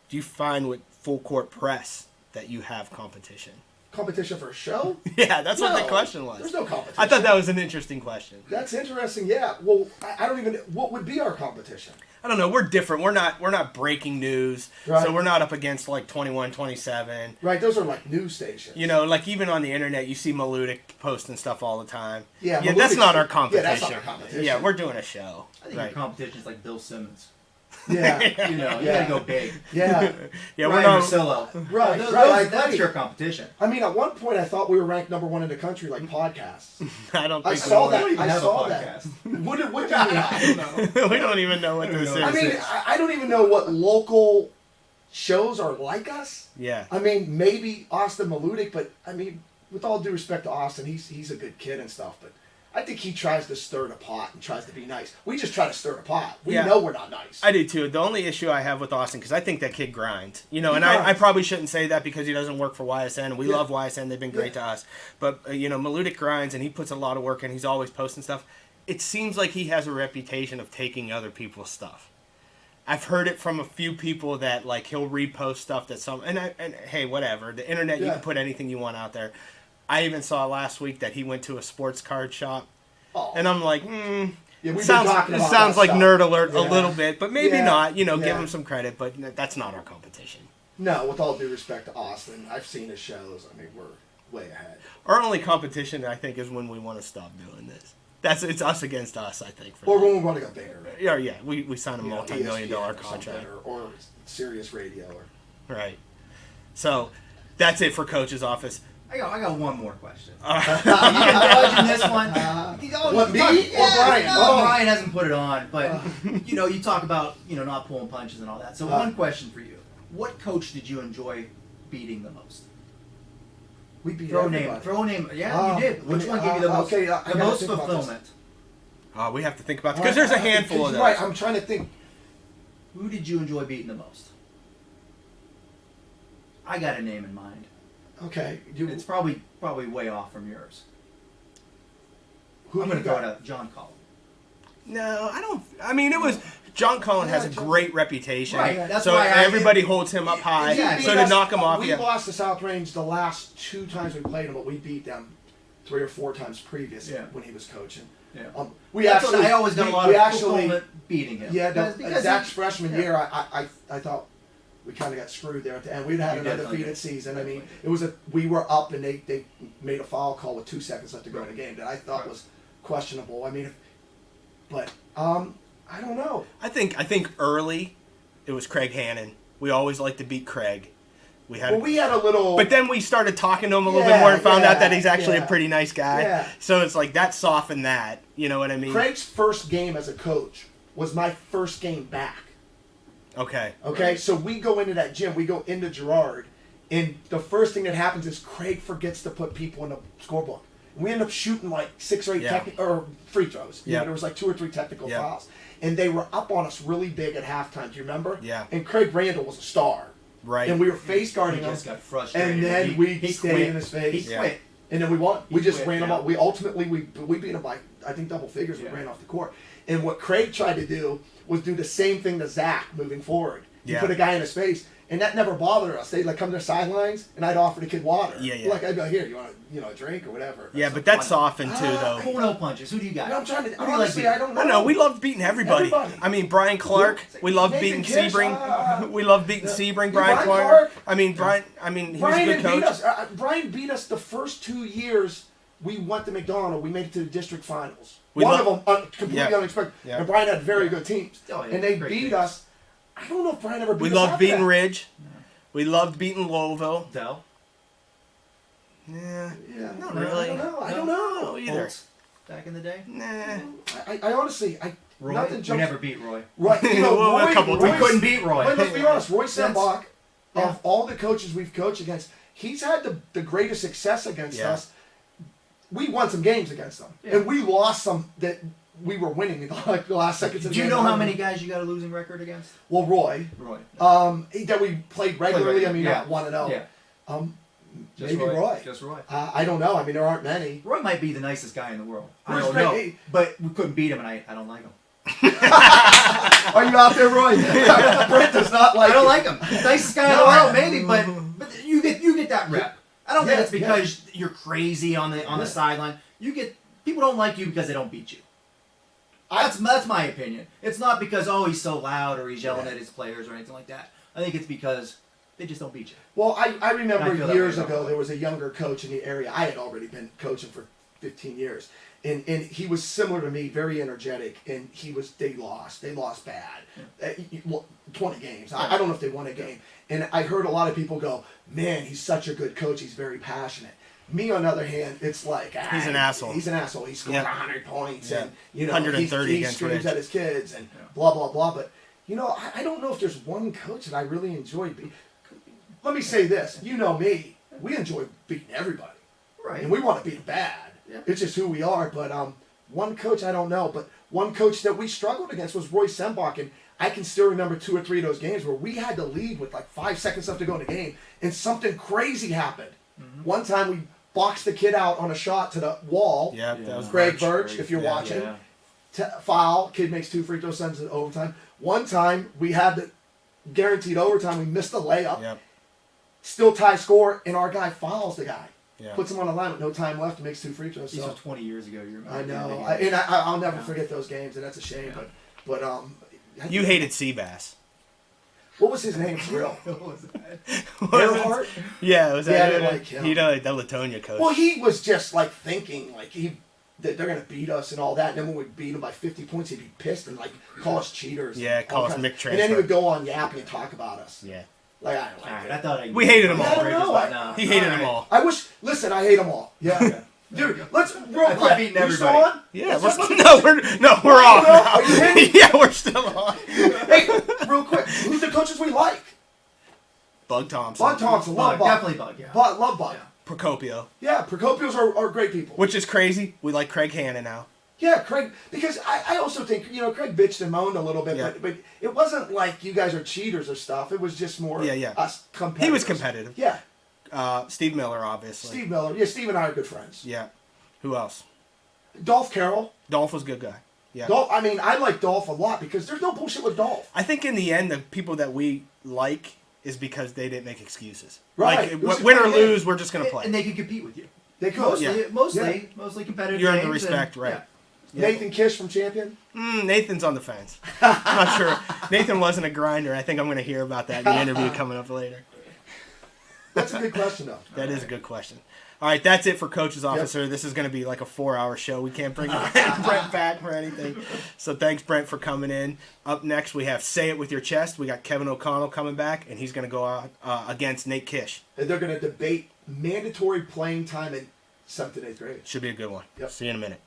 Do you find with full court press that you have competition? Competition for a show? Yeah, that's what the question was. There's no competition. I thought that was an interesting question. That's interesting. Yeah. Well, I don't even. What would be our competition? I don't know. We're different. We're not breaking news, so we're not up against 21, 27. Right. Those are like news stations. Even on the internet, you see Maludik posting stuff all the time. Yeah. That's not our competition. Yeah, that's not our competition. Yeah, we're doing a show. I think your competition is like Bill Simmons. Yeah. You know, you Yeah. gotta go big. Yeah. Yeah, we're Ryan not. Russillo. Right, Those- right, I that's agree. your competition. I mean, at one point I thought we were ranked #1 in the country, like podcasts. I don't. I Think saw we that. don't even I have a saw that. podcast. What do we have? I don't know. we don't even know what this is. I mean, I don't even know what local shows are like us. Yeah. I mean, maybe Austin Maludik, but I mean, with all due respect to Austin, he's a good kid and stuff, but I think he tries to stir the pot and tries to be nice. We just try to stir the pot. We Yeah. know we're not nice. I do too. The only issue I have with Austin, because I think that kid grinds, you know, He and I grinds. probably shouldn't say that because he doesn't work for YSN. We Yeah. love YSN; they've been great to us. But you know, Maludik grinds, and he puts a lot of work in. He's always posting stuff. It seems like he has a reputation of taking other people's stuff. I've heard it from a few people that like he'll repost stuff that and hey, whatever. The internet, you Yeah. can put anything you want out there. I even saw last week that he went to a sports card shop. Oh. And I'm like, Yeah, we've been sounds talking about sounds that like stuff. nerd alert a Yeah. little bit, but maybe Yeah. not. You know, give Yeah. him some credit, but that's not our competition. No, with all due respect to Austin, I've seen his shows. I mean, we're way ahead. Our only competition, I think, is when we want to stop doing this. It's us against us, I think. For Or that. when we want to go bigger. Yeah, we sign a You know, multi-million-dollar ESPN or something, contract, or Sirius Radio, or right? So that's it for Coach's office. I got one more question. Uh, You can dodge in this one. What, me or Brian? No, Oh. Brian hasn't put it on, but you know, you talk about not pulling punches and all that. So one question for you: what coach did you enjoy beating the most? we beat Throw a everybody. name. Throw a name. Yeah, Oh, you did. Which one gave you the most? okay, I the gotta most think about this. fulfillment. we have to think about because there's a handful of those. Right, I'm trying to think. Who did you enjoy beating the most? I got a name in mind. Okay, It's probably way off from yours. who I'm do going you to throw got? it out. John Collin. No, I don't. I mean, it was John Cullen has a John- great reputation, Right, that's so why everybody holds him up high. Exactly. So to knock him off, we yeah. lost to South Range the last 2 times we played them, but we beat them 3 or 4 times previous Yeah. when he was coaching. Yeah. We That's actually, what I always got we, a lot we of actually, fulfillment beating him. yeah, Because Zach's he- freshman yeah. year, I thought we kind of got screwed there at the end. We'd had You an definitely undefeated did. season. I mean, Definitely. we were up and they made a foul call with 2 seconds left to go in the game that I thought Right. was questionable. I mean, but I don't know. I think early, it was Craig Hannon. We always liked to beat Craig. We had, Well, we had a little. but then we started talking to him a little bit Yeah, more and found out yeah, that he's actually yeah. a pretty nice guy. Yeah. So it's like that softened that. You know what I mean? Craig's first game as a coach was my first game back. Okay. Okay, so we go into that gym, we go into Gerard, and the first thing that happens is Craig forgets to put people in the scorebook. We end up shooting like 6 or 8 Yeah. or free throws. Yeah. There was like 2 or 3 technical Yeah. fouls. And they were up on us really big at halftime. Do you remember? Yeah. And Craig Randall was a star. Right. And we were face guarding He him. just got frustrated. And then we he stayed quit. in his face. He Yeah. quit. And then we won. We He just quit, ran them yeah. up. We ultimately we beat them by I think double figures. Yeah. We ran off the court. And what Craig tried to do was do the same thing to Zach moving forward. He Yeah. put a guy in his face, and that never bothered us. They'd like come to their sidelines, and I'd offer the kid water. Yeah, yeah. Like I'd go, here, you want a drink or whatever. Yeah, So but that's funny. softened too, though. Pull punches. Who do you got? I'm trying to. Who do you like Honestly, beating? I don't know. I know we loved beating everybody. Everybody. I mean, Brian Clark. We loved Nathan beating Kish, Sebring. We loved beating Sebring. Brian Brian Clark. Clark. I mean, Brian. I mean, he was a Brian good beat coach. us. Brian beat us the first 2 years we went to McDonald. We made it to the district finals. We One lo- of them completely Yeah. unexpected. Yeah. And Brian had very good teams. Oh, yeah. And they Great beat teams. us. I don't know if Brian ever beat We us loved after beating that. Ridge. We loved beating Lowellville. Dell. Yeah. Yeah, Not no, really. I don't know. I don't No, know. either. Bolts, back in the day. Nah. I honestly, Roy. nothing We jumps. never beat Roy. Right, you know, Well, a Roy, couple We times. couldn't beat Roy. But let's be honest, Roy That's- Sembach, yeah. of all the coaches we've coached against, he's had the greatest success against Yeah. us. We won some games against them, Yeah. and we lost some that we were winning in like the last seconds of the Do you game. know how many guys you got a losing record against? Well, Roy, Roy. that we played regularly. I mean, Yeah. not 1-0. Yeah. Just Maybe Roy. Just Roy. I don't know. I mean, there aren't many. Roy might be the nicest guy in the world. I Roy's don't great. know. Hey. But we couldn't beat him, and I don't like him. Are you out there, Roy? Brent does not like. I don't you. like him. Nicest guy in the world, maybe, but you get that rep. I don't think Yeah, it's because you're crazy on the Yeah. sideline. People don't like you because they don't beat you. That's my opinion. It's not because he's so loud or he's yelling Yeah. at his players or anything like that. I think it's because they just don't beat you. Well, I remember I feel that years way ago about there was a younger coach in the area. I had already been coaching for 15 years. And he was similar to me, very energetic, and they lost bad. 20 games. I don't know if they won a game. And I heard a lot of people go, man, he's such a good coach, he's very passionate. Me, on the other hand, it's like, he's an asshole. He's an asshole. He scored 100 points, and 130 he against screams Ridge. at his kids, and blah, blah, blah. But, I don't know if there's one coach that I really enjoy. Let me say this. You know me. We enjoy beating everybody. Right. And we want to beat them bad. Yeah. It's just who we are. But one coach, I don't know. But one coach that we struggled against was Roy Sembach. And I can still remember 2 or 3 of those games where we had to lead with like 5 seconds left to go in the game. And something crazy happened. Mm-hmm. One time we boxed the kid out on a shot to the wall. Yeah, that was Greg Birch, if you're watching. Yeah. Foul. Kid makes 2 free throw, sends it overtime. One time we had the guaranteed overtime. We missed the layup. Yep. Still tie score, and our guy fouls the guy. Yeah. Puts him on the line with no time left and makes 2 free throws. These So were 20 years ago. You remember? I know, Yeah. I'll never forget those games, and that's a shame. Yeah. But You hated Seabass. what was his name for real? What was that? Earhart? Yeah, was that? Yeah, I didn't like him. He like the Latonia coach. Well, he was just like thinking like that they're gonna beat us and all that. And then when we beat him by 50 points, he'd be pissed and like call us cheaters. Yeah, call us Mick And then he Transfer. would go on yapping and talk about us. Yeah. Like I don't like Alright, it. I thought We hated them all. I don't know. No. He hated them all. I wish. Listen, I hate them all. Yeah. Dude, let's real I thought quick. beating We still everybody. on? Yeah, Let's- we're off know? now. Are you hitting? Yeah, we're still on. Hey, real quick. Who's the coaches we like? Bug Thompson. Bud Thompson, love Bug, Bud. definitely Bug, yeah. Bud, love Bud. Procopio. Yeah, Procopios are great people. Which is crazy. We like Craig Hanna now. Yeah, Craig, because I also think, Craig bitched and moaned a little bit, Yeah. but it wasn't like you guys are cheaters or stuff. It was just more Yeah. us competitors. He was competitive. Yeah. Steve Miller, obviously. Steve Miller. Yeah, Steve and I are good friends. Yeah. Who else? Dolph Carroll. Dolph was a good guy. Yeah. Dolph, I like Dolph a lot because there's no bullshit with Dolph. I think in the end, the people that we like is because they didn't make excuses. Right. Like, It was a win or great game. lose, we're just going to play. And they can compete with you. They could. Mostly, Yeah. mostly competitive. You earn the games respect, and- right. yeah. Yeah. Nathan Kish from Champion. Nathan's on the fence. I'm not sure. Nathan wasn't a grinder. I think I'm going to hear about that in the interview coming up later. That's a good question, though. That is a good question. All right, that's it for Coach's Officer. This is going to be like a 4-hour show. We can't bring Brent back for anything. So thanks, Brent, for coming in. Up next, we have Say It With Your Chest. We got Kevin O'Connell coming back, and he's going to go out against Nate Kish. And they're going to debate mandatory playing time in 7th and 8th grade. Should be a good one. Yep. See you in a minute.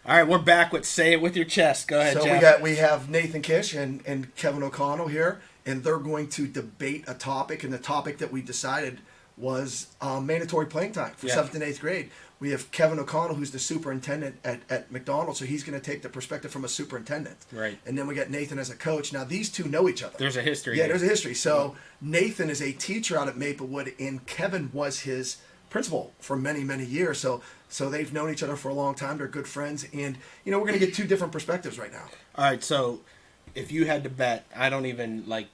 All right, we're back with Say It With Your Chest. Go ahead, So Jeff. we have Nathan Kish and Kevin O'Connell here, and they're going to debate a topic, and the topic that we decided was mandatory playing time for 7th and 8th grade. We have Kevin O'Connell, who's the superintendent at McDonald's, so he's going to take the perspective from a superintendent. Right. And then we got Nathan as a coach. Now, these two know each other. There's a history. Yeah, here. there's a history. So Nathan is a teacher out at Maplewood, and Kevin was his principal for many, many years. So they've known each other for a long time. They're good friends, and we're going to get 2 different perspectives right now. All right, so if you had to bet, I don't even like.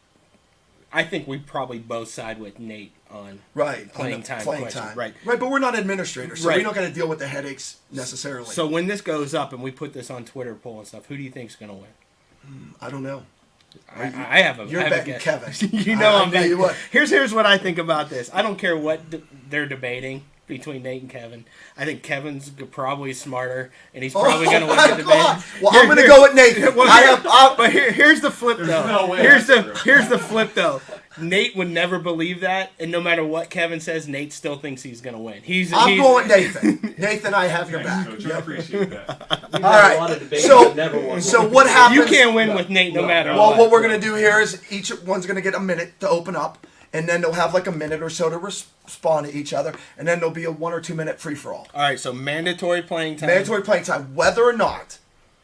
I think we probably both side with Nate on playing on the time. playing question. time. Right. But we're not administrators, so Right. we don't got to deal with the headaches necessarily. So when this goes up and we put this on Twitter poll and stuff, who do you think's going to win? I don't know. I have a. You're I have a betting guess. Kevin. You know I I'm tell betting. you what. Here's what I think about this. I don't care what they're debating between Nate and Kevin. I think Kevin's probably smarter, and he's probably going to win my the debate. God. Well, I'm going to go with Nathan. But here's the flip, though. no way here's that's the flip, though. Nate would never believe that, and no matter what Kevin says, Nate still thinks he's going to win. I'm going with Nathan. Nathan, I have your Thanks, back. Coach. I appreciate that. We've All had right. a lot of debates, So- but never won. So what happens? You can't win with Nate no matter Well, what. what we're going to do here is each one's going to get a minute to open up, and then they'll have like a minute or so to respond to each other, and then there'll be a 1 or 2 minute free-for-all. All right, so mandatory playing time. Mandatory playing time, whether or not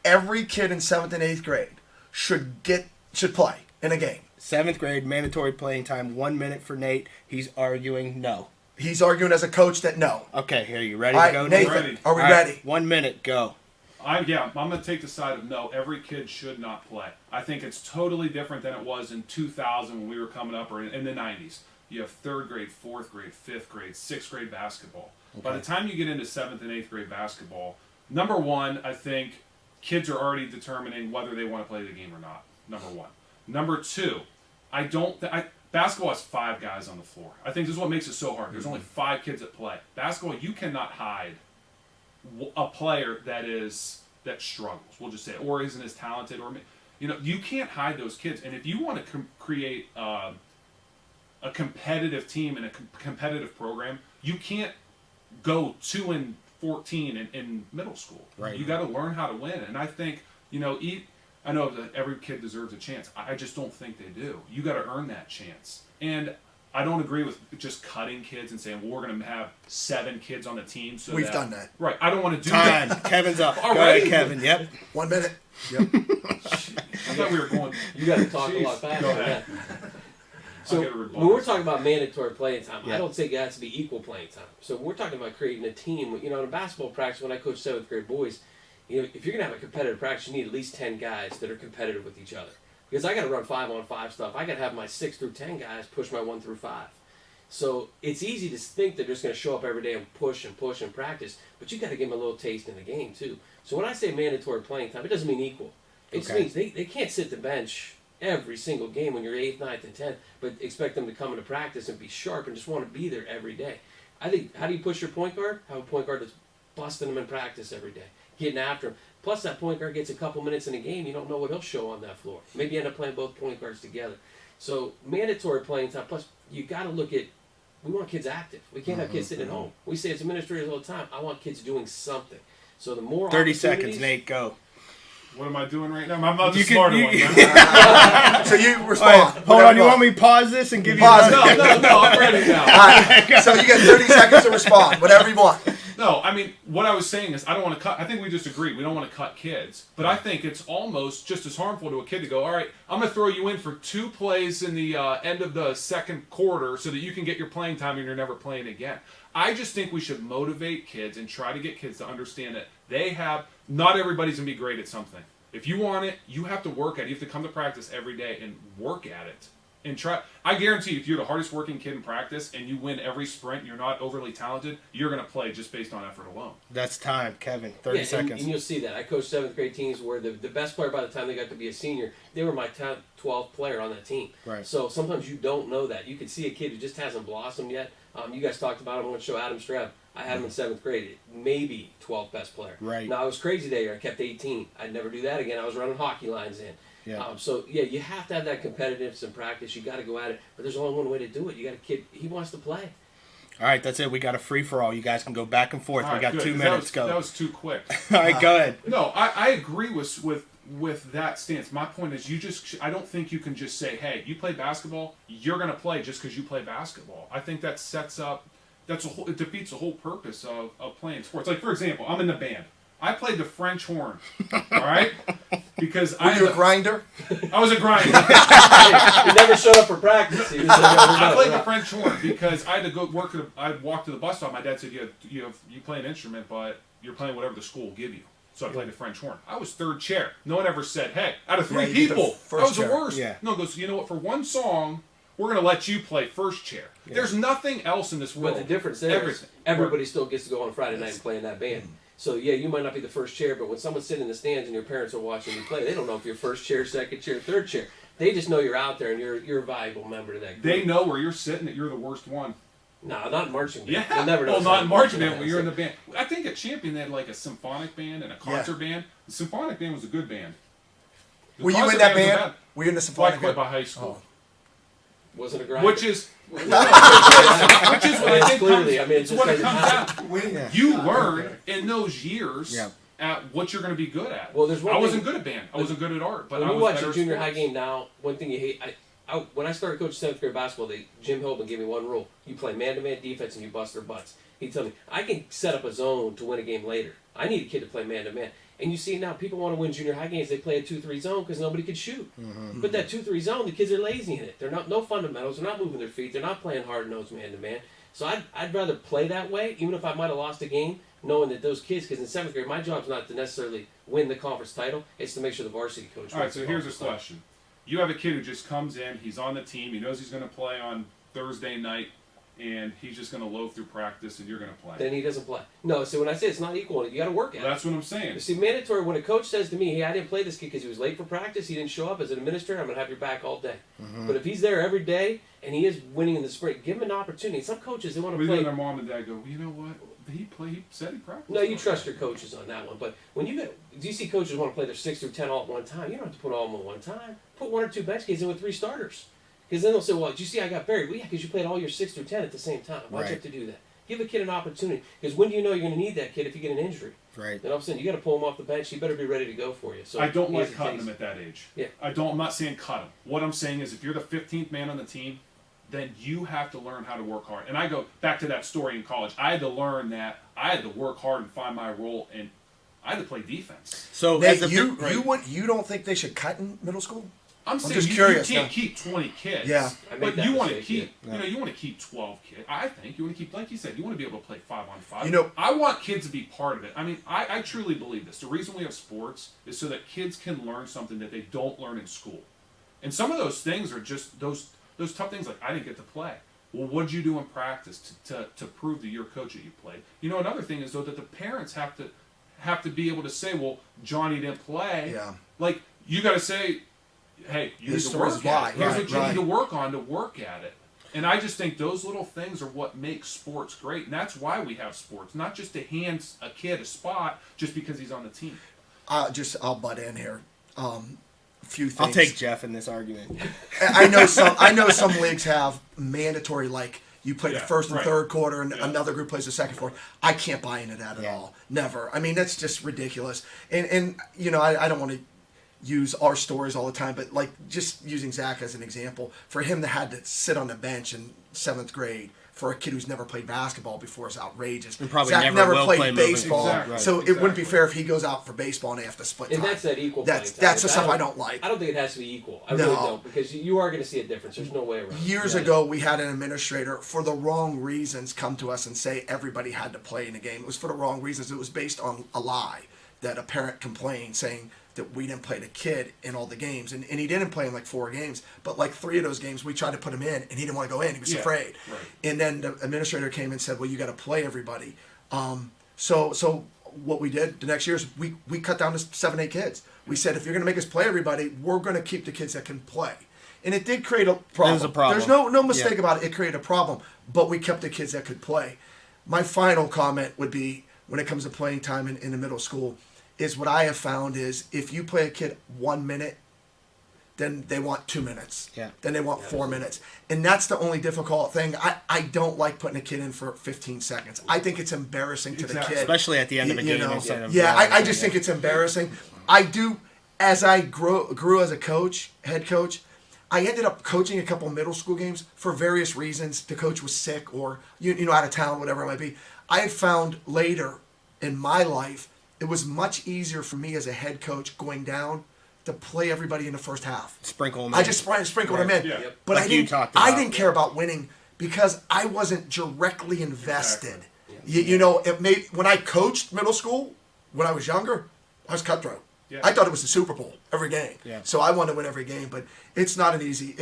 every kid in 7th and 8th grade should play in a game. 7th grade, mandatory playing time, 1 minute for Nate. He's arguing no. He's arguing as a coach that no. Okay, here, you ready All to go, right, Nate? Nathan, Ready. are we All right, ready? 1 minute, go. I'm going to take the side of no. Every kid should not play. I think it's totally different than it was in 2000 when we were coming up, or in the 90s. You have 3rd grade, 4th grade, 5th grade, 6th grade basketball. By the time you get into 7th and 8th grade basketball, number one, I think kids are already determining whether they want to play the game or not. Number one. Number two, Basketball has 5 guys on the floor. I think this is what makes it so hard. There's only 5 kids at play. Basketball, you cannot hide a player that struggles. We'll just say, or isn't as talented, or you can't hide those kids. And if you want to create a competitive team and a competitive program, you can't go 2-14 in middle school. Right. You got to learn how to win. And I think I know that every kid deserves a chance. I just don't think they do. You got to earn that chance. And I don't agree with just cutting kids and saying, well, we're going to have 7 kids on the team. So We've done that. Right. I don't want to do Time. that. Kevin's up. All Go right. ahead, Kevin. Yep. 1 minute. Yep. I thought we were going. You got to talk a lot Jeez. faster. Go ahead. Yeah. I'll So get a rebuttal. when we're talking about mandatory playing time, Yeah. I don't think it has to be equal playing time. So we're talking about creating a team. In a basketball practice, when I coach 7th grade boys, if you're gonna have a competitive practice, you need at least 10 guys that are competitive with each other. Because I got to run 5-on-5 stuff. I got to have my 6 through 10 guys push my 1 through 5. So it's easy to think they're just going to show up every day and push and practice, but you got to give them a little taste in the game too. So when I say mandatory playing time, it doesn't mean equal. It just means they can't sit the bench every single game when you're 8th, 9th, and 10th, but expect them to come into practice and be sharp and just want to be there every day. I think, how do you push your point guard? Have a point guard that's busting them in practice every day, getting after them. Plus, that point guard gets a couple minutes in a game, you don't know what he'll show on that floor. Maybe you end up playing both point guards together. So, mandatory playing time. Plus, you got to look at, we want kids active. We can't have kids sitting at home. We say as administrators all the time, I want kids doing something. So, the more 30 seconds, Nate. Go. What am I doing right now? I'm not the You can- smarter you- one. Man. So you All respond. right, hold on. You want me to pause this and give you Pause another- No, I'm ready now. All right. So you get 30 seconds to respond. Whatever you want. No, I mean, what I was saying is I don't want to cut. I think we just agreed we don't want to cut kids. But I think it's almost just as harmful to a kid to go, all right, I'm going to throw you in for 2 plays in the end of the second quarter so that you can get your playing time and you're never playing again. I just think we should motivate kids and try to get kids to understand that not everybody's going to be great at something. If you want it, you have to work at it. You have to come to practice every day and work at it. And try. I guarantee you, if you're the hardest working kid in practice and you win every sprint, you're not overly talented, you're going to play just based on effort alone. That's time, Kevin. 30 seconds. And you'll see that. I coached 7th grade teams where the best player by the time they got to be a senior, they were my top 12th player on that team. Right. So sometimes you don't know that. You can see a kid who just hasn't blossomed yet. You guys talked about him. I want to show Adam Streb. I had him in 7th grade, maybe 12th best player. Right. Now, I was crazy that year. I kept 18. I'd never do that again. I was running hockey lines in. Yeah. You have to have that competitiveness in practice. You got to go at it. But there's only one way to do it. You got a kid, he wants to play. All right, that's it. We got a free-for-all. You guys can go back and forth. All We right, got good, 2 'cause minutes. Go. That was too quick. All right, go ahead. No, I agree with that stance. My point is I don't think you can just say, hey, you play basketball, you're going to play just because you play basketball. I think that sets up, it defeats the whole purpose of playing sports. Like, for example, I'm in the band. I played the French horn, all right? Because Were you a grinder? I was a grinder. He never showed up for practice. He was I played the French horn because I had to go work. I'd walk to the bus stop. My dad said, "You play an instrument, but you're playing whatever the school will give you." So I played the French horn. I was 3rd chair. No one ever said, "Hey, out of 3 you did the people, first I was chair." the worst." Yeah. No, it goes. You know what? For one song, we're gonna let you play 1st chair. There's nothing else in this world. But the difference there is Everything. everybody still gets to go on Friday night and play in that band. So, yeah, you might not be the 1st chair, but when someone's sitting in the stands and your parents are watching you play, they don't know if you're 1st chair, 2nd chair, 3rd chair. They just know you're out there and you're a valuable member to that group. They know where you're sitting that you're the worst one. No, not in marching band. Yeah. They'll never know Well, not in marching band Yeah, when you're in so- the band. I think at Champion they had like a symphonic band and a concert band. The symphonic band was a good band. The Were you in concert that was band? bad. Were you in the Well, I symphonic quit band? by high school. Wasn't a grind. Which is what I think Clearly, comes, I mean, it's just what it doesn't comes happen. down. You learn in those years Yeah. at what you're going to be good at. Well, there's one I thing- wasn't good at band. I wasn't good at art, but When I you was watch better a at junior sports. high game now, one thing you hate, when I started coaching 7th grade basketball, Jim Hillman gave me one rule. You play man-to-man defense and you bust their butts. He told me, I can set up a zone to win a game later. I need a kid to play man-to-man. And you see now, people want to win junior high games. They play a 2-3 zone because nobody could shoot. But that 2-3 zone, the kids are lazy in it. They're no fundamentals. They're not moving their feet. They're not playing hard-nosed man-to-man. So I'd rather play that way, even if I might have lost a game, knowing that those kids, because in 7th grade, my job's not to necessarily win the conference title. It's to make sure the varsity coach All right, wins so the here's a conference title. question. You have a kid who just comes in, he's on the team, he knows he's going to play on Thursday night, and he's just going to loaf through practice and you're going to play. Then he doesn't play. No, so when I say it's not equal, you got to work at it. That's what I'm saying. You see, mandatory, when a coach says to me, hey, I didn't play this kid because he was late for practice, he didn't show up as an administrator, I'm going to have your back all day. But if he's there every day and he is winning in the sprint, give him an opportunity. Some coaches, they want to But play. then their mom and dad go, well, you know what? He said he practiced. No, you trust your coaches on that one. But when do you see coaches want to play their 6 through 10 all at one time? You don't have to put all of them at one time. Put 1 or 2 bench kids in with 3 starters. Because then they'll say, well, did you see I got buried? Well, yeah, because you played all your 6 through 10 at the same time. Why'd you have to do that? Give a kid an opportunity. Because when do you know you're going to need that kid if you get an injury? Right. Then all of a sudden, you got to pull him off the bench. He better be ready to go for you. So I don't here's like the cutting case. them at that age. Yeah. I'm not saying cut them. What I'm saying is if you're the 15th man on the team, then you have to learn how to work hard. And I go back to that story in college. I had to learn that I had to work hard and find my role, and I had to play defense. So Nate, as a you don't think they should cut in middle school? I'm saying just you curious can't now. keep 20 kids. Yeah. I make But that you want to mistake, keep, you want to keep 12 kids. I think you want to keep, like you said, you want to be able to play 5-on-5. You know- I want kids to be part of it. I mean, I truly believe this. The reason we have sports is so that kids can learn something that they don't learn in school. And some of those things are just those tough things like I didn't get to play. Well, what'd you do in practice to prove to your coach that you played? You know, another thing is though that the parents have to be able to say, well, Johnny didn't play. Yeah. Like you got to say, hey, you His need to story's work why. at it. Here's Right, what you right. need to work on to work at it. And I just think those little things are what makes sports great, and that's why we have sports, not just to hand a kid a spot just because he's on the team. I'll butt in here. A few things. I'll take Jeff in this argument. I know some leagues have mandatory, like you play the Yeah, first and right. third quarter and Yeah. another group plays the second quarter. I can't buy into that at all. Never. I mean, that's just ridiculous. And you know, I don't want to use our stories all the time, but like just using Zach as an example, for him to had to sit on the bench in 7th grade for a kid who's never played basketball before is outrageous. And probably Zach never will played play moving baseball, forward. Exactly. so it wouldn't be Exactly. fair if he goes out for baseball and they have to split And time. that's that equal That's playing time. the stuff I don't like. I don't think it has to be equal. I No. really don't, because you are going to see a difference. There's no way around it. Years Yeah. ago, we had an administrator, for the wrong reasons, come to us and say everybody had to play in a game. It was for the wrong reasons. It was based on a lie that a parent complained, saying that we didn't play the kid in all the games. And he didn't play in like 4 games, but like 3 of those games, we tried to put him in, and he didn't want to go in. He was Yeah, afraid. right. And then the administrator came and said, well, you got to play everybody. So what we did the next year is we cut down to 7, 8 kids. We said, if you're going to make us play everybody, we're going to keep the kids that can play. And it did create a problem. It was a problem. There's no mistake about it. It created a problem, but we kept the kids that could play. My final comment would be, when it comes to playing time in the middle school, is what I have found is if you play a kid 1 minute, then they want 2 minutes. Yeah. Then they want 4 minutes. And that's the only difficult thing. I don't like putting a kid in for 15 seconds. I think it's embarrassing to Exactly. the kid. Especially at the end of a You game know. instead of I just think it's embarrassing. I do, as I grew as a coach, head coach, I ended up coaching a couple middle school games for various reasons. The coach was sick or you know out of town, whatever it might be. I had found later in my life it was much easier for me as a head coach going down to play everybody in the first half. Sprinkle them I in. just sprinkled them in. Yeah. Yep. But Like I you didn't. talked I about. didn't care about winning because I wasn't directly invested. Exactly. You know, when I coached middle school when I was younger, I was cutthroat. Yeah. I thought it was the Super Bowl every game. Yeah. So I wanted to win every game, but it's not an easy.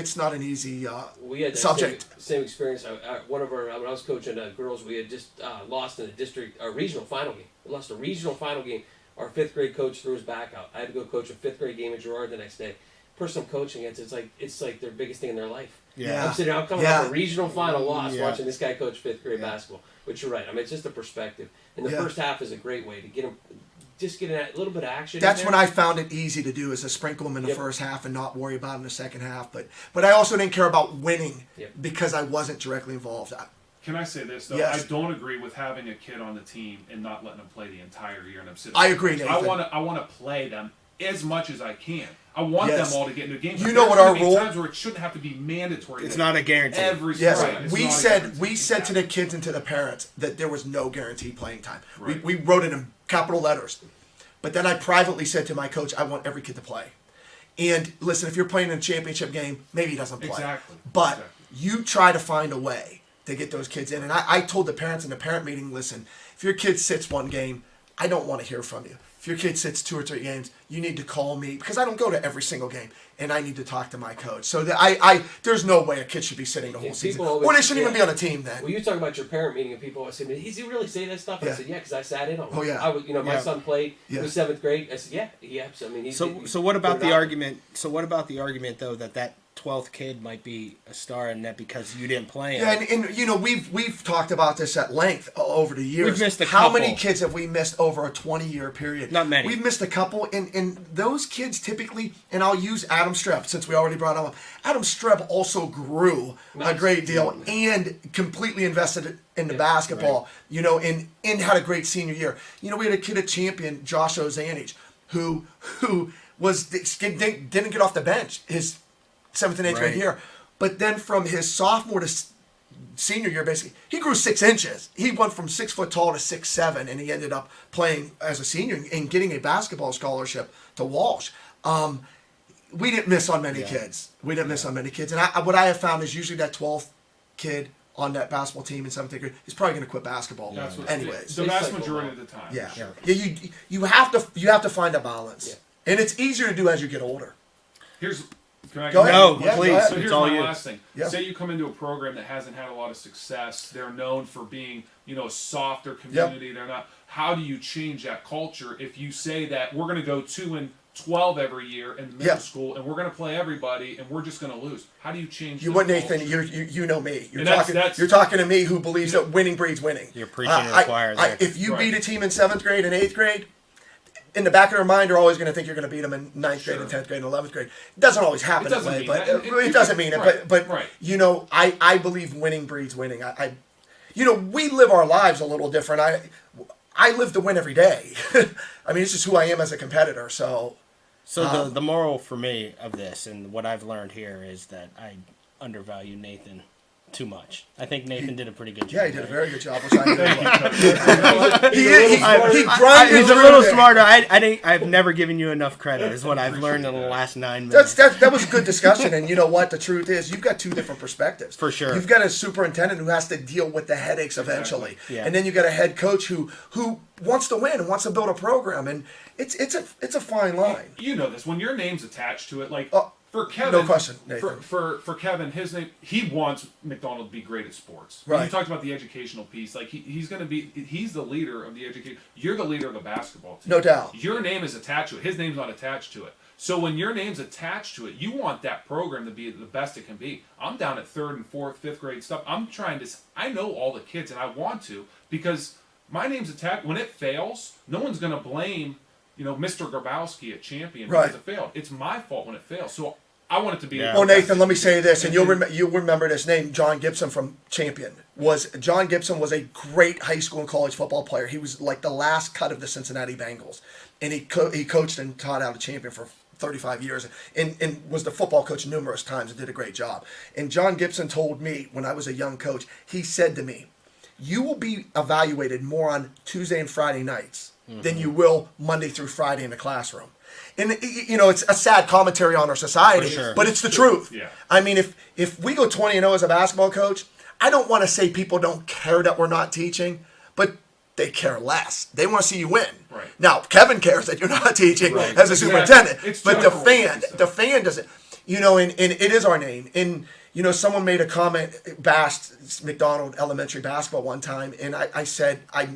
We had that subject. same experience. One of our when I was coaching girls, we had just lost in a district or regional final game. We lost a regional final game. Our 5th grade coach threw his back out. I had to go coach a 5th grade game at Girard the next day. Person I'm coaching, it's like their biggest thing in their life. Yeah. I'm sitting there, I'm coming Yeah. off a regional final loss, Yeah. watching this guy coach 5th grade basketball. But you're right. I mean, it's just a perspective. And the Yeah. first half is a great way to get them, just get a little bit of action. That's in when there. I found it easy to do, is to sprinkle them in the Yep. first half and not worry about them in the second half. But I also didn't care about winning Yep. because I wasn't directly involved. Can I say this though? Yes. I don't agree with having a kid on the team and not letting them play the entire year and I'm sitting. I agree, I Nathan. want to play them as much as I can. I want Yes. them all to get into games. You but know there's what gonna our be role- times where it shouldn't have to be mandatory. It's that not a guarantee. every Yes, right, it's we not a said guarantee. to the kids and to the parents that there was no guaranteed playing time. Right. We wrote it in capital letters. But then I privately said to my coach, I want every kid to play. And listen, if you're playing in a championship game, maybe he doesn't play. Exactly. But Exactly. you try to find a way to get those kids in. And I told the parents in the parent meeting, listen, if your kid sits one game, I don't want to hear from you. If your kid sits 2 or 3 games, you need to call me because I don't go to every single game, and I need to talk to my coach. So that there's no way a kid should be sitting the whole season, or they shouldn't even be on a team then. Well, you talk about your parent meeting, and people always say, "Does he really say that stuff?" I said, "Yeah, because I sat in on it." Oh, yeah. I was, my son played. Yeah. He was 7th grade. I said, "Yeah, he absolutely." I mean, So what about put it the out. argument? So what about the argument though that 12th kid might be a star and that because you didn't play him? Yeah, and we've talked about this at length over the years. We've missed a How couple. many kids have we missed over a 20-year period? Not many. We've missed a couple, and those kids typically, and I'll use Adam Streb since we already brought him up. Adam Streb also grew a great deal and completely invested in the basketball, and had a great senior year. We had a kid at Champion, Josh Ozanich, who didn't get off the bench his 7th and 8th grade year. But then from his sophomore to senior year, basically, he grew 6 inches. He went from 6 foot tall to 6'7", and he ended up playing as a senior and getting a basketball scholarship to Walsh. We didn't miss on many kids. We didn't miss on many kids. And what I have found is usually that 12th kid on that basketball team in 7th grade is probably going to quit basketball anyways. The vast majority of the time. Yeah. Sure. You have to find a balance. Yeah. And it's easier to do as you get older. Can I Go ahead. No, Yeah, please. go ahead. So here's It's all my you. last thing. Yeah. Say you come into a program that hasn't had a lot of success. They're known for being, a softer community. They're not. How do you change that culture if you say that we're going to go 2-12 every year in the middle school and we're going to play everybody and we're just going to lose? How do you change? Nathan, you know me. You're talking to me who believes that winning breeds winning. You're preaching to the choir there. If you beat a team in 7th grade and 8th grade, in the back of their mind, they're always going to think you're going to beat them in 9th grade and 10th grade and 11th grade. It doesn't always happen that way, but it doesn't mean it. But I believe winning breeds winning. We live our lives a little different. I live to win every day. I mean, it's just who I am as a competitor. So the moral for me of this and what I've learned here is that I undervalue Nathan too much. I think Nathan did a pretty good job. yeah, he did a very good job. Which I He's a little smarter. I've never given you enough credit. Is what I've learned in the last 9 minutes. That was a good discussion, and you know what? The truth is, you've got 2 different perspectives. For sure. You've got a superintendent who has to deal with the headaches eventually, Yeah. and then you got a head coach who wants to win and wants to build a program, and it's a fine line. You know this when your name's attached to it, like. For Kevin, no question, Nathan. For Kevin, his name, he wants McDonald to be great at sports. Right. You talked about the educational piece. Like he's the leader of the education. You're the leader of the basketball team. No doubt. Your name is attached to it. His name's not attached to it. So when your name's attached to it, you want that program to be the best it can be. I'm down at 3rd and 4th, 5th grade stuff. I know all the kids, and I want to because my name's attached. When it fails, no one's going to blame Mr. Grabowski at Champion because it failed. It's my fault when it fails. So I want it to be. Well, Nathan, let me say this, and you'll remember this name, John Gibson from Champion. John Gibson was a great high school and college football player. He was like the last cut of the Cincinnati Bengals, and he coached and taught out a Champion for 35 years, and was the football coach numerous times and did a great job. And John Gibson told me when I was a young coach, he said to me, "You will be evaluated more on Tuesday and Friday nights than you will Monday through Friday in the classroom." And it's a sad commentary on our society, but it's the truth. Yeah. I mean, if we go 20-0 as a basketball coach, I don't want to say people don't care that we're not teaching, but they care less. They want to see you win. Right. Now, Kevin cares that you're not teaching as a superintendent, but the fan doesn't. And it is our name. And someone made a comment, bashed McDonald Elementary basketball one time, and I said I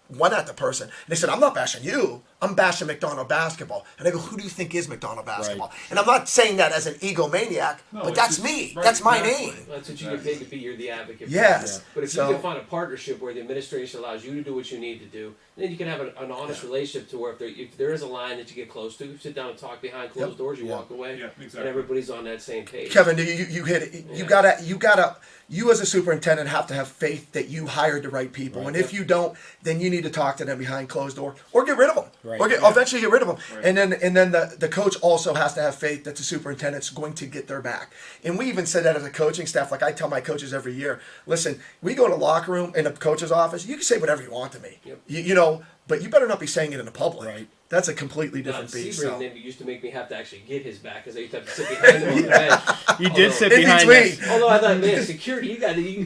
went at the person. And they said, "I'm not bashing you. I'm bashing McDonald basketball." And I go, "Who do you think is McDonald basketball?" Right. And I'm not saying that as an egomaniac, but that's me. Right, that's my exactly. name. That's what you get paid to be. You're the advocate. for Yes. that. But if you can find a partnership where the administration allows you to do what you need to do, then you can have an honest relationship to where if there is a line that you get close to, sit down and talk behind closed doors, you walk away, exactly. and everybody's on that same page. Kevin, you hit it. You as a superintendent have to have faith that you hired the right people. And if you don't, then you need to talk to them behind closed door or get rid of them. Right. Or eventually get rid of them. Right. And then the coach also has to have faith that the superintendent's going to get their back. And we even said that as a coaching staff. Like I tell my coaches every year, listen, we go to the locker room in the coach's office, you can say whatever you want to me. Yep. but you better not be saying it in the public. Right. That's a completely Now, different beast. Sebring So. then used to make me have to actually get his back because I used to have to sit behind him on the bench. You did Although- sit In behind between. us. Although I thought, man, security,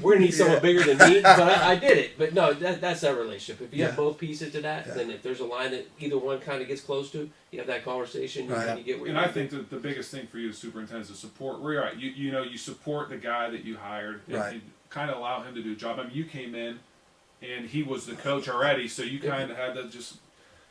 we're gonna need someone bigger than me, but I did it. But no, that's that relationship. If you have Yeah. both pieces to that, Yeah. then if there's a line that either one kind of gets close to, you have that conversation, Right. and you get where And you I think that the biggest thing for you as superintendent is to support. Where you're at, you support the guy that you hired, and Right. you kind of allow him to do a job. I mean, you came in, and he was the coach already, so you kind of had to just,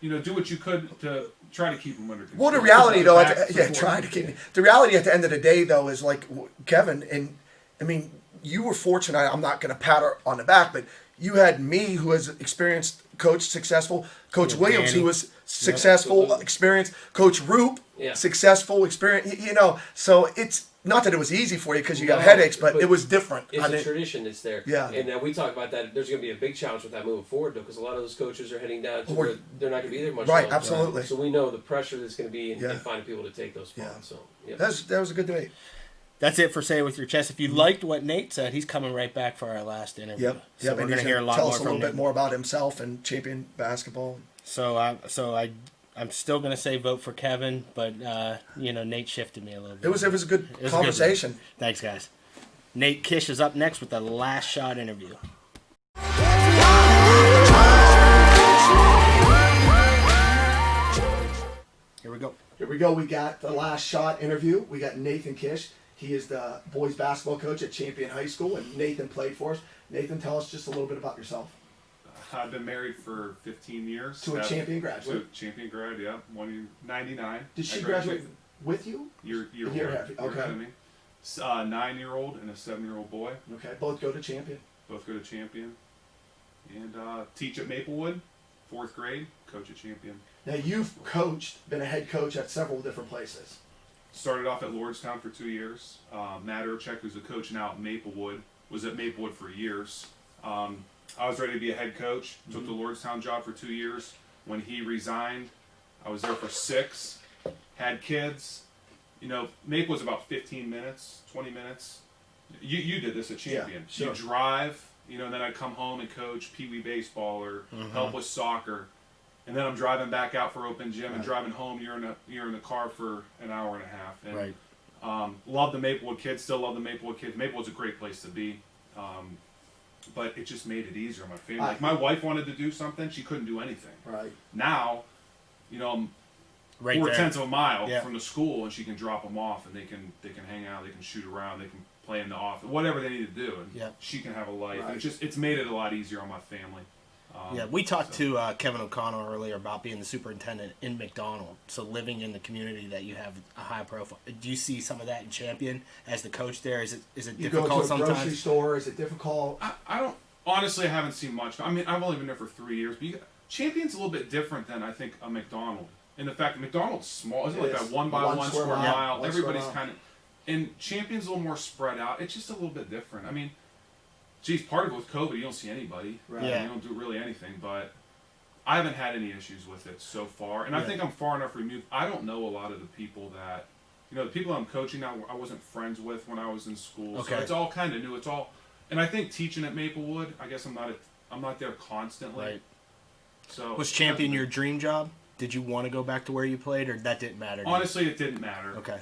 do what you could to try to keep him under control. Well, the reality though, Back support. trying to keep. The reality at the end of the day though is like Kevin, and I mean, you were fortunate. I'm not going to pat her on the back, but you had me, who was experienced coach, successful. Coach Yeah, Williams, Danny. who was successful, absolutely. experienced. Coach Roop, Yeah. successful, experience. So it's not that it was easy for you because you got No, headaches, but but it was different. It's I a mean, tradition that's there. Yeah. And we talk about that. There's going to be a big challenge with that moving forward, though, because a lot of those coaches are heading down to Or- where they're not going to be there much Right, longer. absolutely. So we know the pressure that's going to be in Yeah. finding people to take those spots. Yeah. So, yeah. that was a good debate. That's it for Say It With Your Chest. If you liked what Nate said, he's coming right back for our last interview. Yep. So Yep. we're And going he's to hear a lot tell more us a from little bit Nate. more about himself and champion basketball. I'm still going to say vote for Kevin, but Nate shifted me a little bit. It was a good It was a good one. conversation. Thanks, guys. Nate Kish is up next with the last shot interview. Here we go. Here we go. We got the last shot interview. We got Nathan Kish. He is the boys basketball coach at Champion High School, and Nathan played for us. Nathan, tell us just a little bit about yourself. I've been married for 15 years. To a Champion graduate. To a Champion grad, yeah. 99. Did she I graduate with you? Year A year older. and a half, okay. Younger than me. 9-year-old and a 7-year-old boy. Okay, both go to Champion. Both go to Champion. And teach at Maplewood, 4th grade, coach at Champion. Now you've coached, been a head coach at several different places. Started off at Lordstown for 2 years. Matt Urchek, who's a coach now at Maplewood, was at Maplewood for years. I was ready to be a head coach. Took the Lordstown job for 2 years. When he resigned, I was there for 6. Had kids. Maplewood's about 15 minutes, 20 minutes. You did this at Champion. Yeah, sure. You drive, and then I'd come home and coach Pee Wee baseball or help with soccer. And then I'm driving back out for open gym and driving home. You're in the car for an hour and a half. And, Right. love the Maplewood kids. Still love the Maplewood kids. Maplewood's a great place to be. But it just made it easier on my family. Like my wife wanted to do something, she couldn't do anything. Right. Now, I'm Right 4 there. tenths of a mile Yeah. from the school, and she can drop them off, and they can hang out, they can shoot around, they can play in the office, whatever they need to do, and Yeah. she can have a life. Right. And it's made it a lot easier on my family. Yeah, we talked to Kevin O'Connell earlier about being the superintendent in McDonald, so living in the community that you have a high profile. Do you see some of that in Champion as the coach there? Is it You go difficult to a grocery sometimes? store. Is it difficult? I don't honestly. I haven't seen much. I mean, I've only been there for 3 years, but Champion's a little bit different than I think a McDonald. In the fact that McDonald's small, isn't it? It Like is. that 1x1 One square square mile. mile. One Everybody's square mile. kind of. And Champion's a little more spread out. It's just a little bit different. I mean, geez, part of it with COVID, you don't see anybody. Right. Yeah. You don't do really anything, but I haven't had any issues with it so far. And I Yeah. think I'm far enough removed. I don't know a lot of the people that, the people I'm coaching now, I wasn't friends with when I was in school. Okay. So it's all kind of new. It's all, and I think teaching at Maplewood, I guess I'm not there constantly. Right. So Was Champion your dream job? Did you want to go back to where you played, or that didn't matter to you? Honestly, it didn't matter. Okay.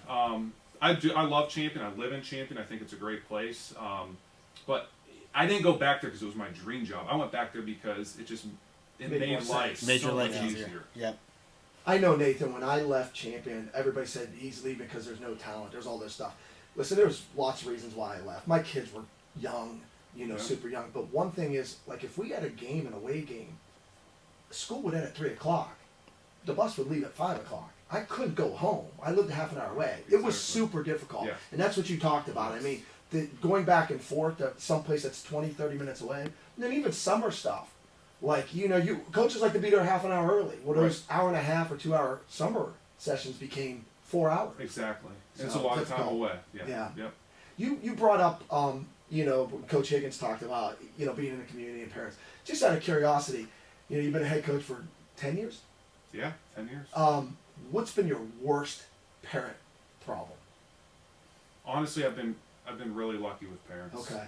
I love Champion. I live in Champion. I think it's a great place. But I didn't go back there because it was my dream job. I went back there because it Made made more life sense. Made so your life much easier. Yep. I know, Nathan, when I left Champion, everybody said he's leaving because there's no talent. There's all this stuff. Listen, there's lots of reasons why I left. My kids were young, Yeah. super young. But one thing is, like, if we had a game, an away game, school would end at 3 o'clock. The bus would leave at 5 o'clock. I couldn't go home. I lived a half an hour away. It was Exactly. super difficult. Yeah. And that's what you talked about. I mean, going back and forth to someplace that's 20, 30 minutes away. And then even summer stuff. Like, coaches like to be there half an hour early. Well, those hour and a half or 2 hour summer sessions became 4 hours. Exactly. So It's a lot of time difficult. away. Yeah. Yeah. Yep. You brought up, Coach Higgins talked about, being in the community and parents. Just out of curiosity, you've been a head coach for 10 years. Yeah. 10 years. What's been your worst parent problem? Honestly, I've been really lucky with parents. Okay.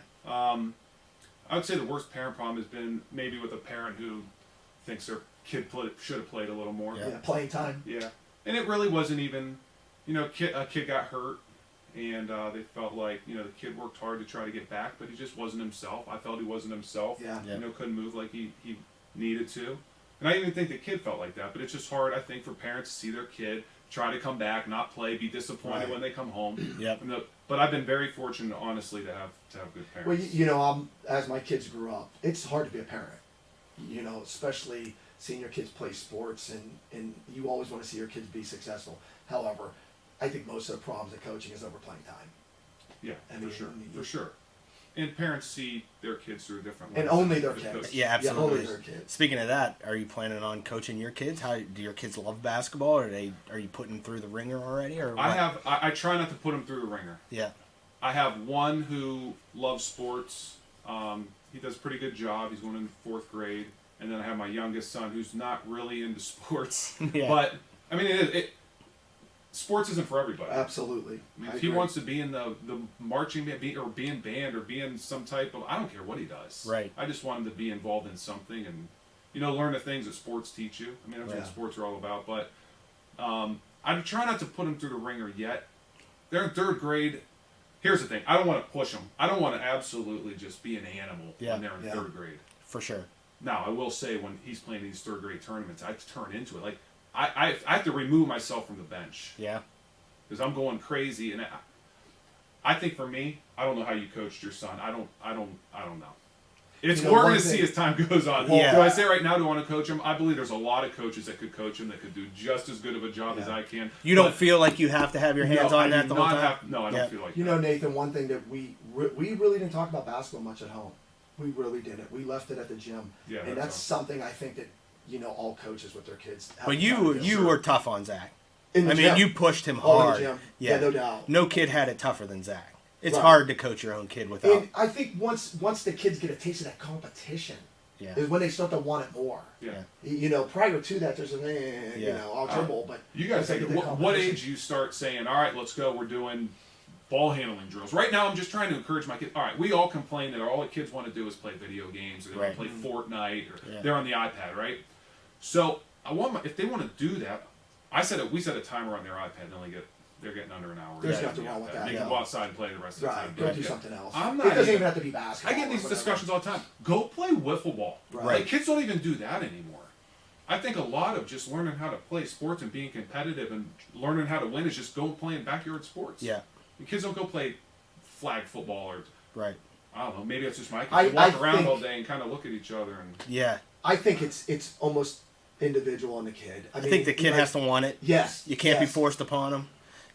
I would say the worst parent problem has been maybe with a parent who thinks their kid should have played a little more. Yeah, playing time. Yeah, and it really wasn't even, a kid got hurt, and they felt like, the kid worked hard to try to get back, but he just wasn't himself. I felt he wasn't himself. Yeah. Couldn't move like he needed to. And I even think the kid felt like that, but it's just hard, I think, for parents to see their kid try to come back, not play, be disappointed when they come home. Yep. But I've been very fortunate, honestly, to have good parents. Well, as my kids grew up, it's hard to be a parent. Especially seeing your kids play sports, and you always want to see your kids be successful. However, I think most of the problems at coaching is over playing time. Yeah, I mean, for sure. And parents see their kids through a different lens. And only their The kids. coach. Yeah, Yeah, absolutely. only their kids. Speaking of that, are you planning on coaching your kids? How do your kids love basketball? Are you putting them through the ringer already? Or what? I try not to put them through the ringer. Yeah. I have one who loves sports. He does a pretty good job. He's going in 4th grade. And then I have my youngest son who's not really into sports. Yeah. But, I mean, sports isn't for everybody. Absolutely. I mean, I if he agree. wants to be in the marching band, or be in band, or be in some type of, I don't care what he does. Right. I just want him to be involved in something and, learn the things that sports teach you. I mean, that's Yeah. what sports are all about. But I try not to put him through the ringer yet. They're in 3rd grade. Here's the thing. I don't want to push them. I don't want to absolutely just be an animal Yeah. when they're in Yeah. 3rd grade. For sure. Now, I will say, when he's playing these 3rd grade tournaments, I turn into it. Like, I have to remove myself from the bench. Yeah. Because I'm going crazy, and I think for me, I don't know how you coached your son. I don't know. It's You know, we're going one to see thing- as time goes on. Yeah. Do I say right now, do I want to coach him? I believe there's a lot of coaches that could coach him, that could do just as good of a job as Yeah. I can. You don't But feel like you have to have your hands no, on I that do the whole not time? no, I don't Yeah. feel like You that. know, Nathan, one thing that we really didn't talk about basketball much at home. We really didn't. We left it at the gym. Yeah, and that's that's something I think that, all coaches with their kids have But to try to do. you were tough on Zach. In the I mean, gym. you pushed him Oh, in the hard. gym. Yeah, no doubt. No kid had it tougher than Zach. It's Right. hard to coach your own kid without. And I think once the kids get a taste of that competition, Yeah. is when they start to want it more. Yeah. Prior to that, there's I'll dribble, but You guys, once they get that what competition- age you start saying, all right, let's go, we're doing ball handling drills. Right now, I'm just trying to encourage my kids. All right, we all complain that all the kids want to do is play video games, or they Right. want to play Fortnite, or Yeah. they're on the iPad, right? So if they want to do that, we set a timer on their iPad. They're getting under an hour. There's on nothing the wrong with iPad. that, They yeah. can go outside and play the rest of the Right, time. go But do yeah. something else. I'm It not doesn't even- even have to be basketball. I get these or discussions all the time. Go play wiffle ball. Right. Like, kids don't even do that anymore. I think a lot of just learning how to play sports and being competitive and learning how to win is just go and play in backyard sports. Yeah. The kids don't go play flag football, or Right. I don't know. Maybe that's just my kids. I They walk around think- all day and kind of look at each other and. Yeah. I think it's almost individual on the kid. I think the kid has to want it. Yes. You can't be yes. forced upon him.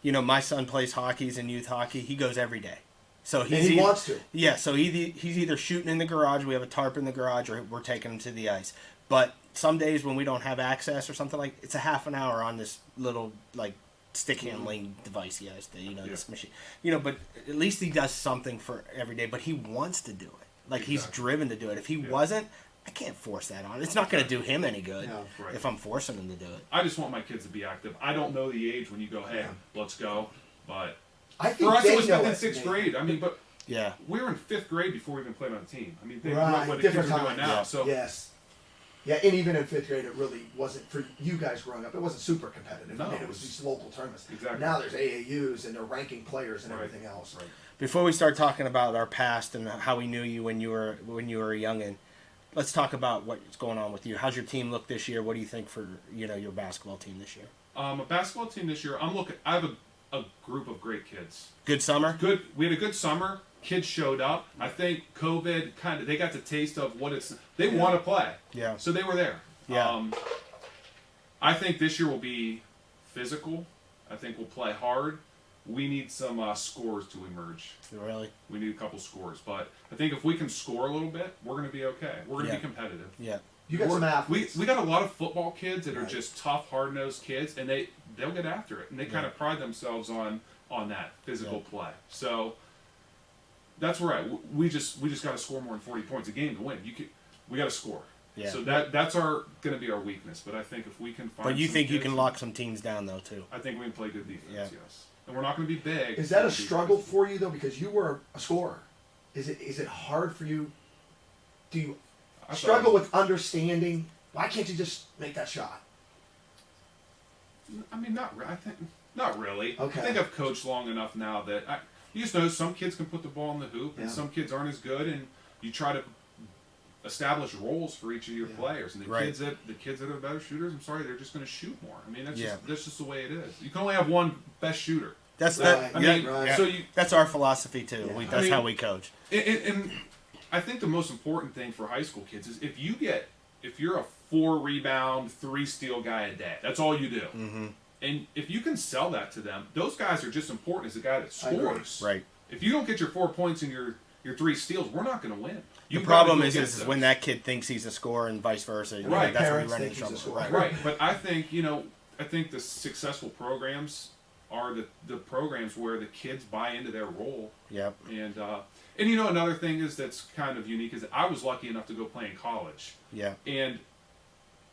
My son plays hockey. He's in youth hockey. He goes every day. So And he wants to. Yeah, so he's either shooting in the garage, we have a tarp in the garage, or we're taking him to the ice. But some days when we don't have access or something, like, it's a half an hour on this little, like, stick handling device he has, this machine. But at least he does something for every day, but he wants to do it. Like, he's driven to do it. If he wasn't, I can't force that on him. It's not going to do him any good No. Right. if I'm forcing him to do it. I just want my kids to be active. I don't know the age when you go, hey, let's go. But I think for us, they it was know fifth and it, sixth Nathan. grade. I mean, but Yeah. we were in 5th grade before we even played on a team. I mean, think Right, about what the kids are different doing time. now. Yeah. So Yes. Yeah, and even in 5th grade, it really wasn't, for you guys growing up, it wasn't super competitive. No, I mean, it it was was- these local tournaments. Exactly. Now there's AAUs, and they're ranking players and Right. everything else. Right. Before we start talking about our past and how we knew you when you were a youngin', let's talk about what's going on with you. How's your team look this year? What do you think for your basketball team this year? A basketball team this year. I have a group of great kids. Good summer. Good. We had a good summer. Kids showed up. I think COVID they got the taste of what it's. They want to play. Yeah. So they were there. Yeah. I think this year will be physical. I think we'll play hard. We need some scores to emerge. Really? We need a couple scores, but I think if we can score a little bit, we're going to be okay. We're going to Yeah. be competitive. Yeah. You got some athletes. We got a lot of football kids that are Right. just tough, hard-nosed kids, and they'll get after it, and they kind of pride themselves on that physical play. So that's where we just got to score more than 40 points a game to win. We got to score. Yeah. So that's going to be our weakness. But I think if we can find. But you some think you kids- can lock some teams down though too? I think we can play good defense. Yeah. Yes. And we're not going to be big. Is that a We'll be- struggle for you though? Because you were a scorer. Is it hard for you? Do you I thought- struggle with understanding Why can't you just make that shot? I mean, I think not really. Okay. I think I've coached long enough now that you just know some kids can put the ball in the hoop, and Yeah. some kids aren't as good, and you try to establish roles for each of your players. And the Right. kids that are better shooters, I'm sorry, they're just going to shoot more. I mean, Yeah. that's just the way it is. You can only have one best shooter. That's Right. that. I yeah, mean, right. yeah. so you That's our philosophy too. Yeah. That's I mean- how we coach. and I think the most important thing for high school kids is if you're a 4 rebound, 3 steal guy a day, that's all you do. Mm-hmm. And if you can sell that to them, those guys are just important as the guy that I agree. scores. Right. If you don't get your 4 points and your 3 steals, we're not going to win. The You've problem gotta go is get when those. that kid thinks he's a scorer and vice versa. You know, Right. That's when Parents you run think into he's a trouble. scorer. Right. Right, but I think the successful programs are the programs where the kids buy into their role. Yep. And another thing is that's kind of unique is that I was lucky enough to go play in college. Yeah. And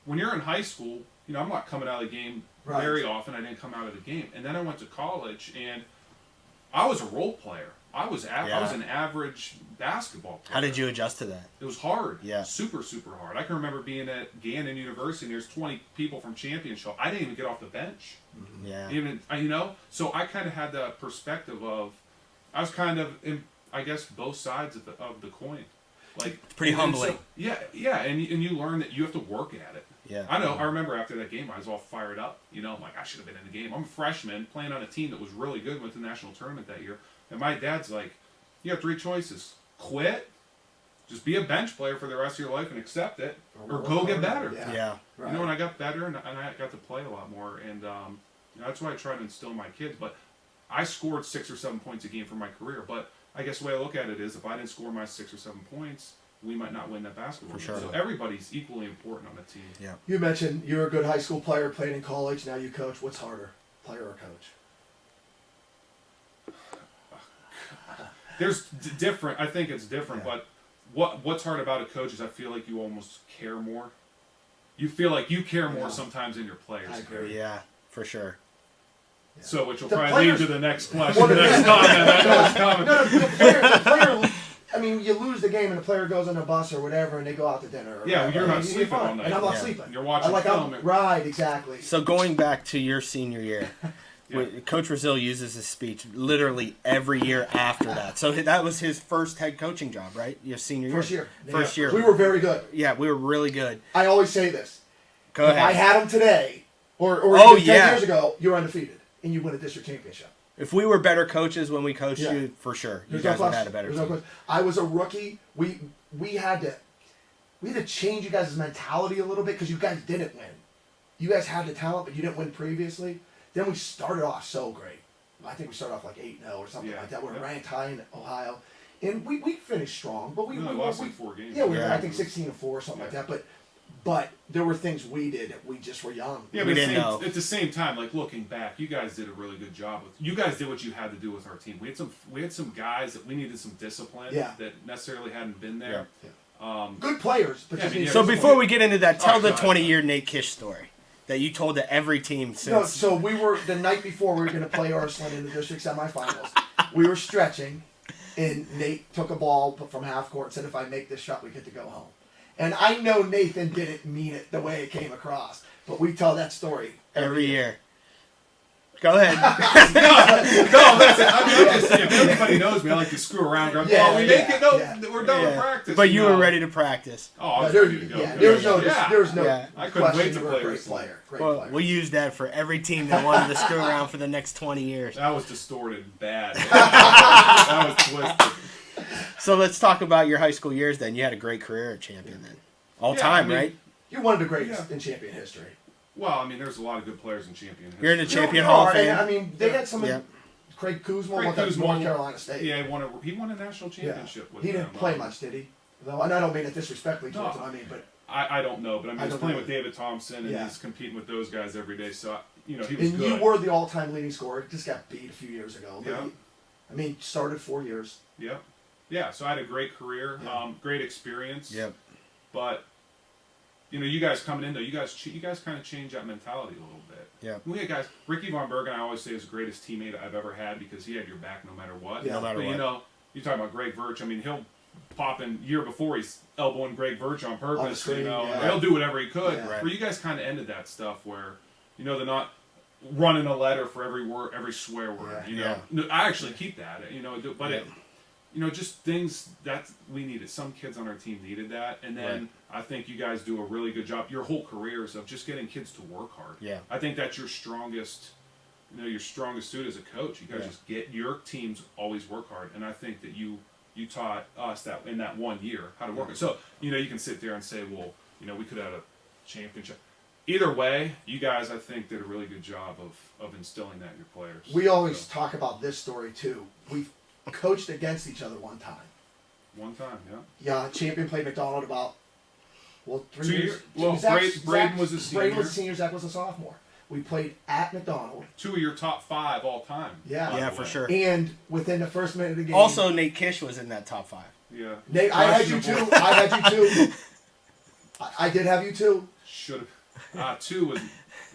when you're in high school, I'm not coming out of the game Right. very often. I didn't come out of the game, and then I went to college, and I was a role player. I was an average basketball player. How did you adjust to that? It was hard. Yeah. Super, super hard. I can remember being at Gannon University, and there's 20 people from championship. I didn't even get off the bench. Yeah. So I kind of had the perspective of, I was kind of in, I guess, both sides of the coin. Like Pretty and humbling. so- yeah, and you learn that you have to work at it. Yeah. I know. I remember after that game, I was all fired up. I'm like, I should have been in the game. I'm a freshman playing on a team that was really good, went to the national tournament that year, and my dad's like, you have 3 choices: quit, just be a bench player for the rest of your life and accept it, or go get better. Yeah. Yeah. Right. And I got better and I got to play a lot more, and that's why I try to instill in my kids. But I scored 6 or 7 points a game for my career. But I guess the way I look at it is, if I didn't score my 6 or 7 points, we might not win that basketball For game. sure. So everybody's equally important on the team. Yeah. You mentioned you were a good high school player, played in college. Now you coach. What's harder, player or coach? There's different. I think it's different, Yeah. but what's hard about a coach is I feel like you almost care more. You feel like you care more Yeah. sometimes than your players I care. agree. Yeah. For sure. So, which will The probably players- lead to the next question, Well, the next comment. I know it's coming. No, the player. I mean, you lose the game and the player goes on a bus or whatever, and they go out to dinner. Or Yeah, whatever. you're not And sleeping fine. all night. and I'm not Yeah. sleeping. You're watching I'm film. right, exactly. So going back to your senior year, Yeah. Coach Brazil uses his speech literally every year after that. So that was his first head coaching job, right? Your senior year. First year. First year. We were very good. Yeah, we were really good. I always say this. Go If ahead. I had them today, or Oh, even 10 yeah. years ago, you're undefeated, and you win a district championship. If we were better coaches when we coached Yeah. you, for sure, you There's guys no would have question. had a better There's no team. question. I was a rookie. We had to change you guys' mentality a little bit because you guys didn't win. You guys had the talent, but you didn't win previously. Then we started off so great. I think we started off like 8-0 or something Yeah. like that. We're Yeah. ranked high in Ohio, and we finished strong. But we We only were- lost like 4 games. yeah, we were Yeah. I think 16-4 or something like that. But there were things we did that we just were young. Yeah, We but didn't know. at the same time, like looking back, you guys did a really good job with. You guys did what you had to do with our team. We had some guys that we needed some discipline Yeah. that necessarily hadn't been there. Good players, but Yeah, just I mean, need yeah, So discipline. before we get into that, tell Oh, the God. 20-year Nate Kish story that you told to every team since. No, so we were the night before we were going to play Arsenal in the district semifinals. We were stretching, and Nate took a ball from half court and said, "If I make this shot, we get to go home." And I know Nathan didn't mean it the way it came across, but we tell that story every year. Go ahead. No, that's it. I'm just, if everybody knows me, I like to screw around. Go, Yeah, oh, we yeah, make it. No, yeah. we're done with Yeah. practice. But you No. were ready to practice. Oh, I was There, ready to go. there was no, Yeah. there was no Yeah. I couldn't question wait to you were play a great this one. player. Great Well, player. we used that for every team that wanted to screw around for the next 20 years. That was distorted bad. That was twisted. So let's talk about your high school years then. You had a great career at Champion then. All Yeah, time, I mean, right? You're one of the greatest Yeah. in champion history. Well, I mean, there's a lot of good players in champion. You're in the history. Champion You Hall of are, and, Fame. I mean, they had some. Yeah. Craig Kuzma Craig went to Kuzma, North Carolina State. Yeah, he won a national championship with He didn't them. play much, did he? Though, and I don't mean it disrespectfully No. towards him. I mean, but I don't know, but I mean, I he's don't playing know. with David Thompson, and Yeah. he's competing with those guys every day. So, he was and good. you were the all-time leading scorer. Just got beat a few years ago. But Yeah. I mean, started 4 years. Yep. Yeah, so I had a great career, Yeah. great experience. Yep. But, you guys coming in, though, you guys kind of changed that mentality a little bit. Yeah. We had guys, Ricky Von Bergen, I always say, is the greatest teammate I've ever had because he had your back no matter what. Yeah. No matter But, what. you're talking about Greg Virch. I mean, popping year before he's elbowing Greg Birch on On the purpose. screen, And yeah. he'll do whatever he could. Yeah. Where you guys kind of ended that stuff where, they're not running a letter for every word, every swear word. Yeah. No, I actually keep that. But Yeah. it, just things that we needed. Some kids on our team needed that, and then I think you guys do a really good job. Your whole careers of just getting kids to work hard. Yeah. I think that's your strongest. Your strongest suit as a coach. You guys just get your teams always work hard, and I think that you taught us that in that 1 year how to work it. So you can sit there and say, well, we could have a championship. Either way, you guys I think did a really good job of instilling that in your players. We always talk about this story too. We coached against each other one time. One time, yeah. Yeah, champion played McDonald about 3 2 years. years. Well, Zach- Braden was a senior. Braden was a senior. Zach was a sophomore. We played at McDonald. 2 of your top 5 all time. Yeah. by Yeah, the for way. sure. And within the first minute of the game. Also, Nate Kish was in that top 5. Yeah. Nate, I had you too. I had you too. I did have you too. Should have. 2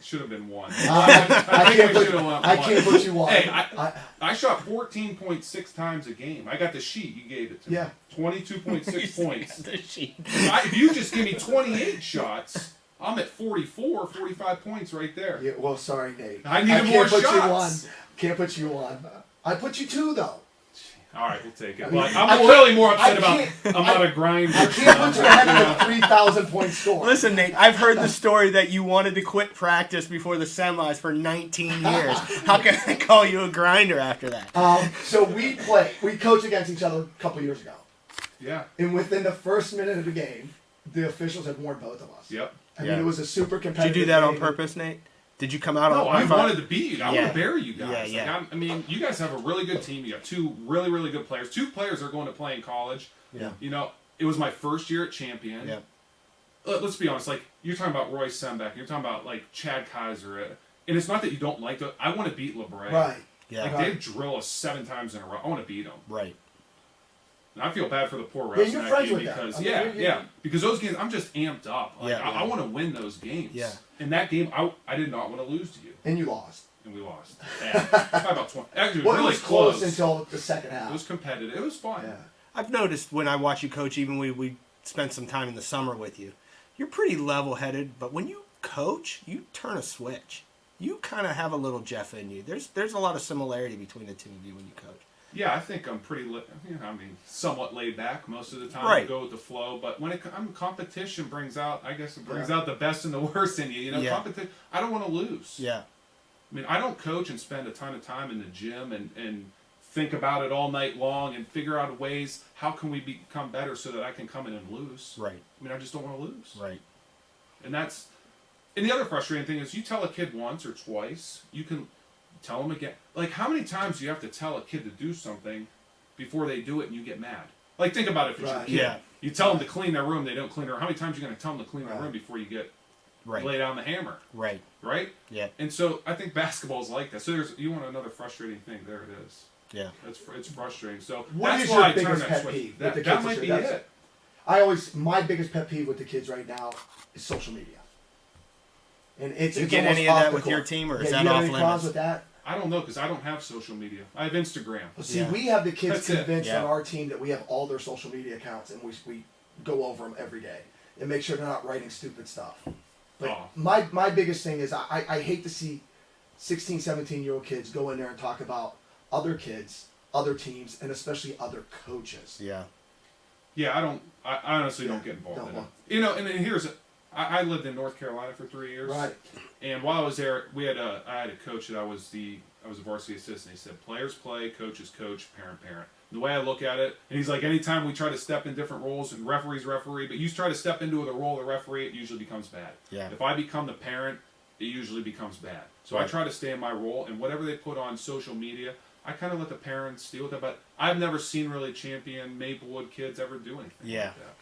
should have been 1. I can't we put, should've went I one. can't put you on. Hey, I shot 14.6 times a game. I got the sheet. You gave it to Yeah. me. 22.6 points. The sheet. If you just give me 28 shots, I'm at 44, 45 points right there. Yeah, well, sorry, Nate. I needed can't more put shots. You on. Can't put you on. I put you 2 though. All right, we'll take it. I mean, Like, I I'm can't- really more upset I about can't- I'm not a grinder. I can't put you ahead of a 3,000 point score. Listen, Nate, I've heard the story that you wanted to quit practice before the semis for 19 years. How can I call you a grinder after that? So we coached against each other a couple years ago. Yeah. And within the first minute of the game, the officials had warned both of us. Yep. I mean, Yeah. it was a super Did competitive you do that on game. purpose, Nate? Did you come out No, on I fire? wanted to beat you. I Yeah. want to bury you guys. Yeah, yeah. Like, I mean, you guys have a really good team. You got 2 really, really good players. 2 players are going to play in college. Yeah. It was my first year at Champion. Yeah. Let's be honest. Like, you're talking about Roy Sembeck. You're talking about, like, Chad Kaiser. And it's not that you don't like them. I want to beat LeBray. Right. Yeah. Like, Right. they drill us 7 times in a row. I want to beat them. Right. And I feel bad for the poor refs Yeah, in you're that friends game with them. because I mean, you're- because those games I'm just amped up. Like, Yeah. I want to win those games. Yeah. In that game, I did not want to lose to you, And you lost. and we lost. Yeah, by about 20. Actually, it was Well, really it was close until the second half. It was competitive. It was fun. Yeah. I've noticed when I watch you coach, even we spent some time in the summer with you, you're pretty level-headed, but when you coach, you turn a switch. You kind of have a little Jeff in you. There's a lot of similarity between the two of you when you coach. Yeah, I think I'm pretty, somewhat laid back most of the time. Right. Go with the flow, but when competition brings out, I guess it brings out the best and the worst in you. Yeah. Competition. I don't want to lose. Yeah. I mean, I don't coach and spend a ton of time in the gym and think about it all night long and figure out ways how can we become better so that I can come in and lose. Right. I mean, I just don't want to lose. Right. And the other frustrating thing is you tell a kid once or twice, you can tell them again. Like, how many times do you have to tell a kid to do something before they do it and you get mad? Like, think about it for your Right. kid. Yeah. You tell them to clean their room, they don't clean their room. How many times are you going to tell them to clean their Right. room before you get Right. lay down the hammer? Right. Right? Yeah. And so I think basketball is like that. So you want another frustrating thing. There it is. Yeah. It's frustrating. So What that's is why your I turn biggest that pet switch. peeve with That, the that kids might this be year? it. My biggest pet peeve with the kids right now is social media. And it's You it's get almost any of off that the with your court. team, or Yeah, is you that have off any problems limits? with that? I don't know because I don't have social media. I have Instagram. Well, see, Yeah. we have the kids That's it. convinced Yeah. on our team that we have all their social media accounts, and we go over them every day and make sure they're not writing stupid stuff. But Oh. my biggest thing is I hate to see 16, 17-year-old kids go in there and talk about other kids, other teams, and especially other coaches. Yeah. Yeah, I honestly don't get involved Don't in want- it. And here's I lived in North Carolina for 3 years. Right. And while I was there, I had a coach that I was a varsity assistant. He said, players play, coaches coach, parent parent. And the way I look at it, and he's like, anytime we try to step in different roles, and referees referee, but you try to step into the role of the referee, it usually becomes bad. Yeah. If I become the parent, it usually becomes bad. So I Right. try to stay in my role, and whatever they put on social media, I kind of let the parents deal with it. But I've never seen really champion Maplewood kids ever do anything Yeah. like that.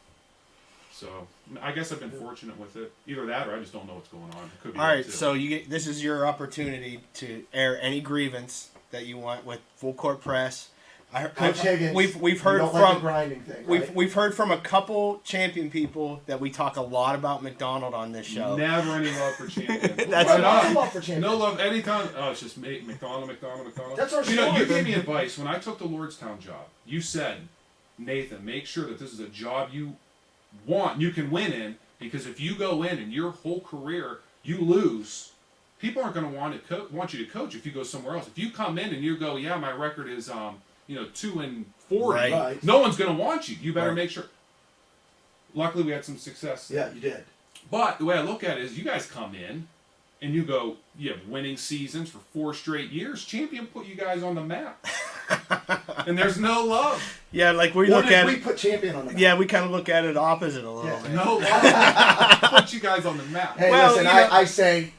So I guess I've been fortunate with it. Either that, or I just don't know what's going on. It could be All that right. too. So this is your opportunity to air any grievance that you want with Full Court Press. Coach Higgins, We've heard you don't from like the grinding thing, right? we've heard from a couple champion people that we talk a lot about McDonald on this show. Never any love for champion. That's Right right. on. love for champion. No love anytime. Oh, it's just McDonald. That's our You know, you story. gave me advice when I took the Lordstown job. You said, Nathan, make sure that this is a job you want, you can win in, because if you go in and your whole career you lose, people aren't going to want you to coach if you go somewhere else. If you come in and you go, yeah, my record is 2-40, Right. no one's going to want you. You better Right. make sure. Luckily, we had some success. Yeah, you did. But the way I look at it is, you guys come in and you go, you have winning seasons for 4 straight years. Champion put you guys on the map, and there's no love. Yeah, like we What look did at we it. put champion on the map? Yeah, we kind of look at it opposite a little Yeah. bit. No love. Put you guys on the map. Hey, Well, listen, you know- I say,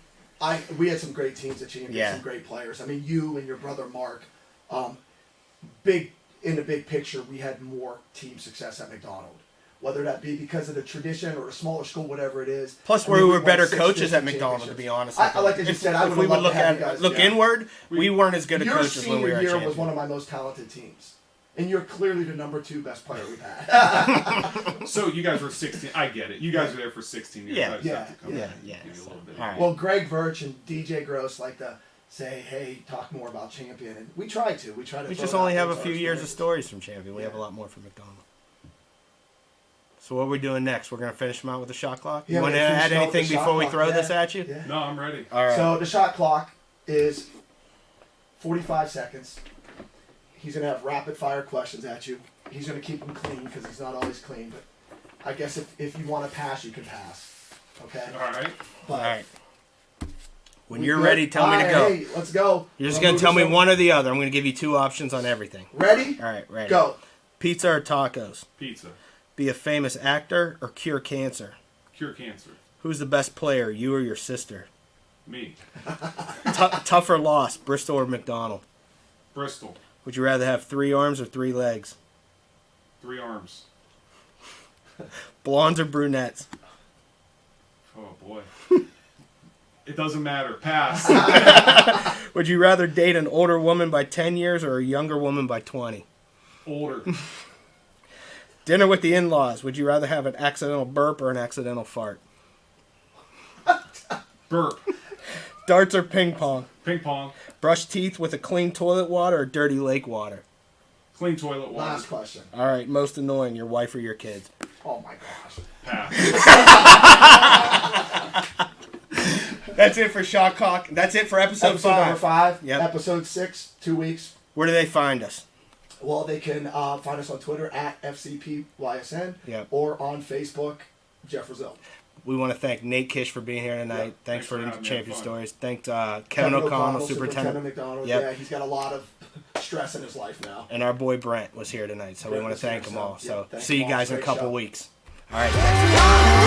we had some great teams at Champion, Yeah. some great players. I mean, you and your brother Mark, in the big picture, we had more team success at McDonald. Whether that be because of the tradition or the smaller school, whatever it is. Plus, I mean, we we were won better 6 coaches at district McDonald, to championships. be honest. I like as you said, I if would we love would look to have at you guys, look yeah. inward, we weren't as good at Your coaches when we senior were at year was champion. one of my most talented teams. And you're clearly the number 2 best player we've had. So you guys were 16. I get it. You guys were there for 16 years. Yeah. I just have to come Yeah. in and Yeah. give you a little bit. All right. Well, Greg Virch and DJ Gross like to say, hey, talk more about Champion. And we try to. We try to We throw just it out only there have a as few our years of stories. stories from champion. We Yeah. have a lot more from McDonald. So what are we doing next? We're gonna finish them out with the shot clock. Yeah, You want to we're gonna add finish it out with anything the shot before we clock. throw Yeah. this at you? Yeah. No, I'm ready. All right. So the shot clock is 45 seconds. He's going to have rapid fire questions at you. He's going to keep them clean because he's not always clean. But I guess if you want to pass, you can pass. Okay? All right. But All right. When we you're good? ready, tell me to All go. right, hey, let's go. You're just Wanna gonna move tell this me over? one or the other. I'm gonna give you 2 options on everything. Ready? All right, ready. Go. Pizza or tacos? Pizza. Be a famous actor or cure cancer? Cure cancer. Who's the best player, you or your sister? Me. Tough or loss, Bristol or McDonald? Bristol. Would you rather have 3 arms or 3 legs? 3 arms. Blondes or brunettes? Oh boy. It doesn't matter. Pass. Would you rather date an older woman by 10 years or a younger woman by 20? Older. Dinner with the in-laws. Would you rather have an accidental burp or an accidental fart? Burp. Darts or ping pong? Ping pong. Brush teeth with a clean toilet water or dirty lake water? Clean toilet water. Last question. All right, most annoying, your wife or your kids? Oh, my gosh. Pass. That's it for Shot Clock. That's it for episode Number 5. Yep. Episode 6, 2 weeks. Where do they find us? Well, they can find us on Twitter at FCPYSN Yep. or on Facebook, Jeff Brazil. We want to thank Nate Kish for being here tonight. Yep. Thanks for the having me. Champion Fun. Stories. Thanks Kevin O'Connell, Superintendent. McDonald. Yep. Yeah, he's got a lot of stress in his life now. And our boy Brent was here tonight, so we Brent want was to thank here, them all. so, So yeah, thank see you them all. guys in a Great couple show. weeks. All right.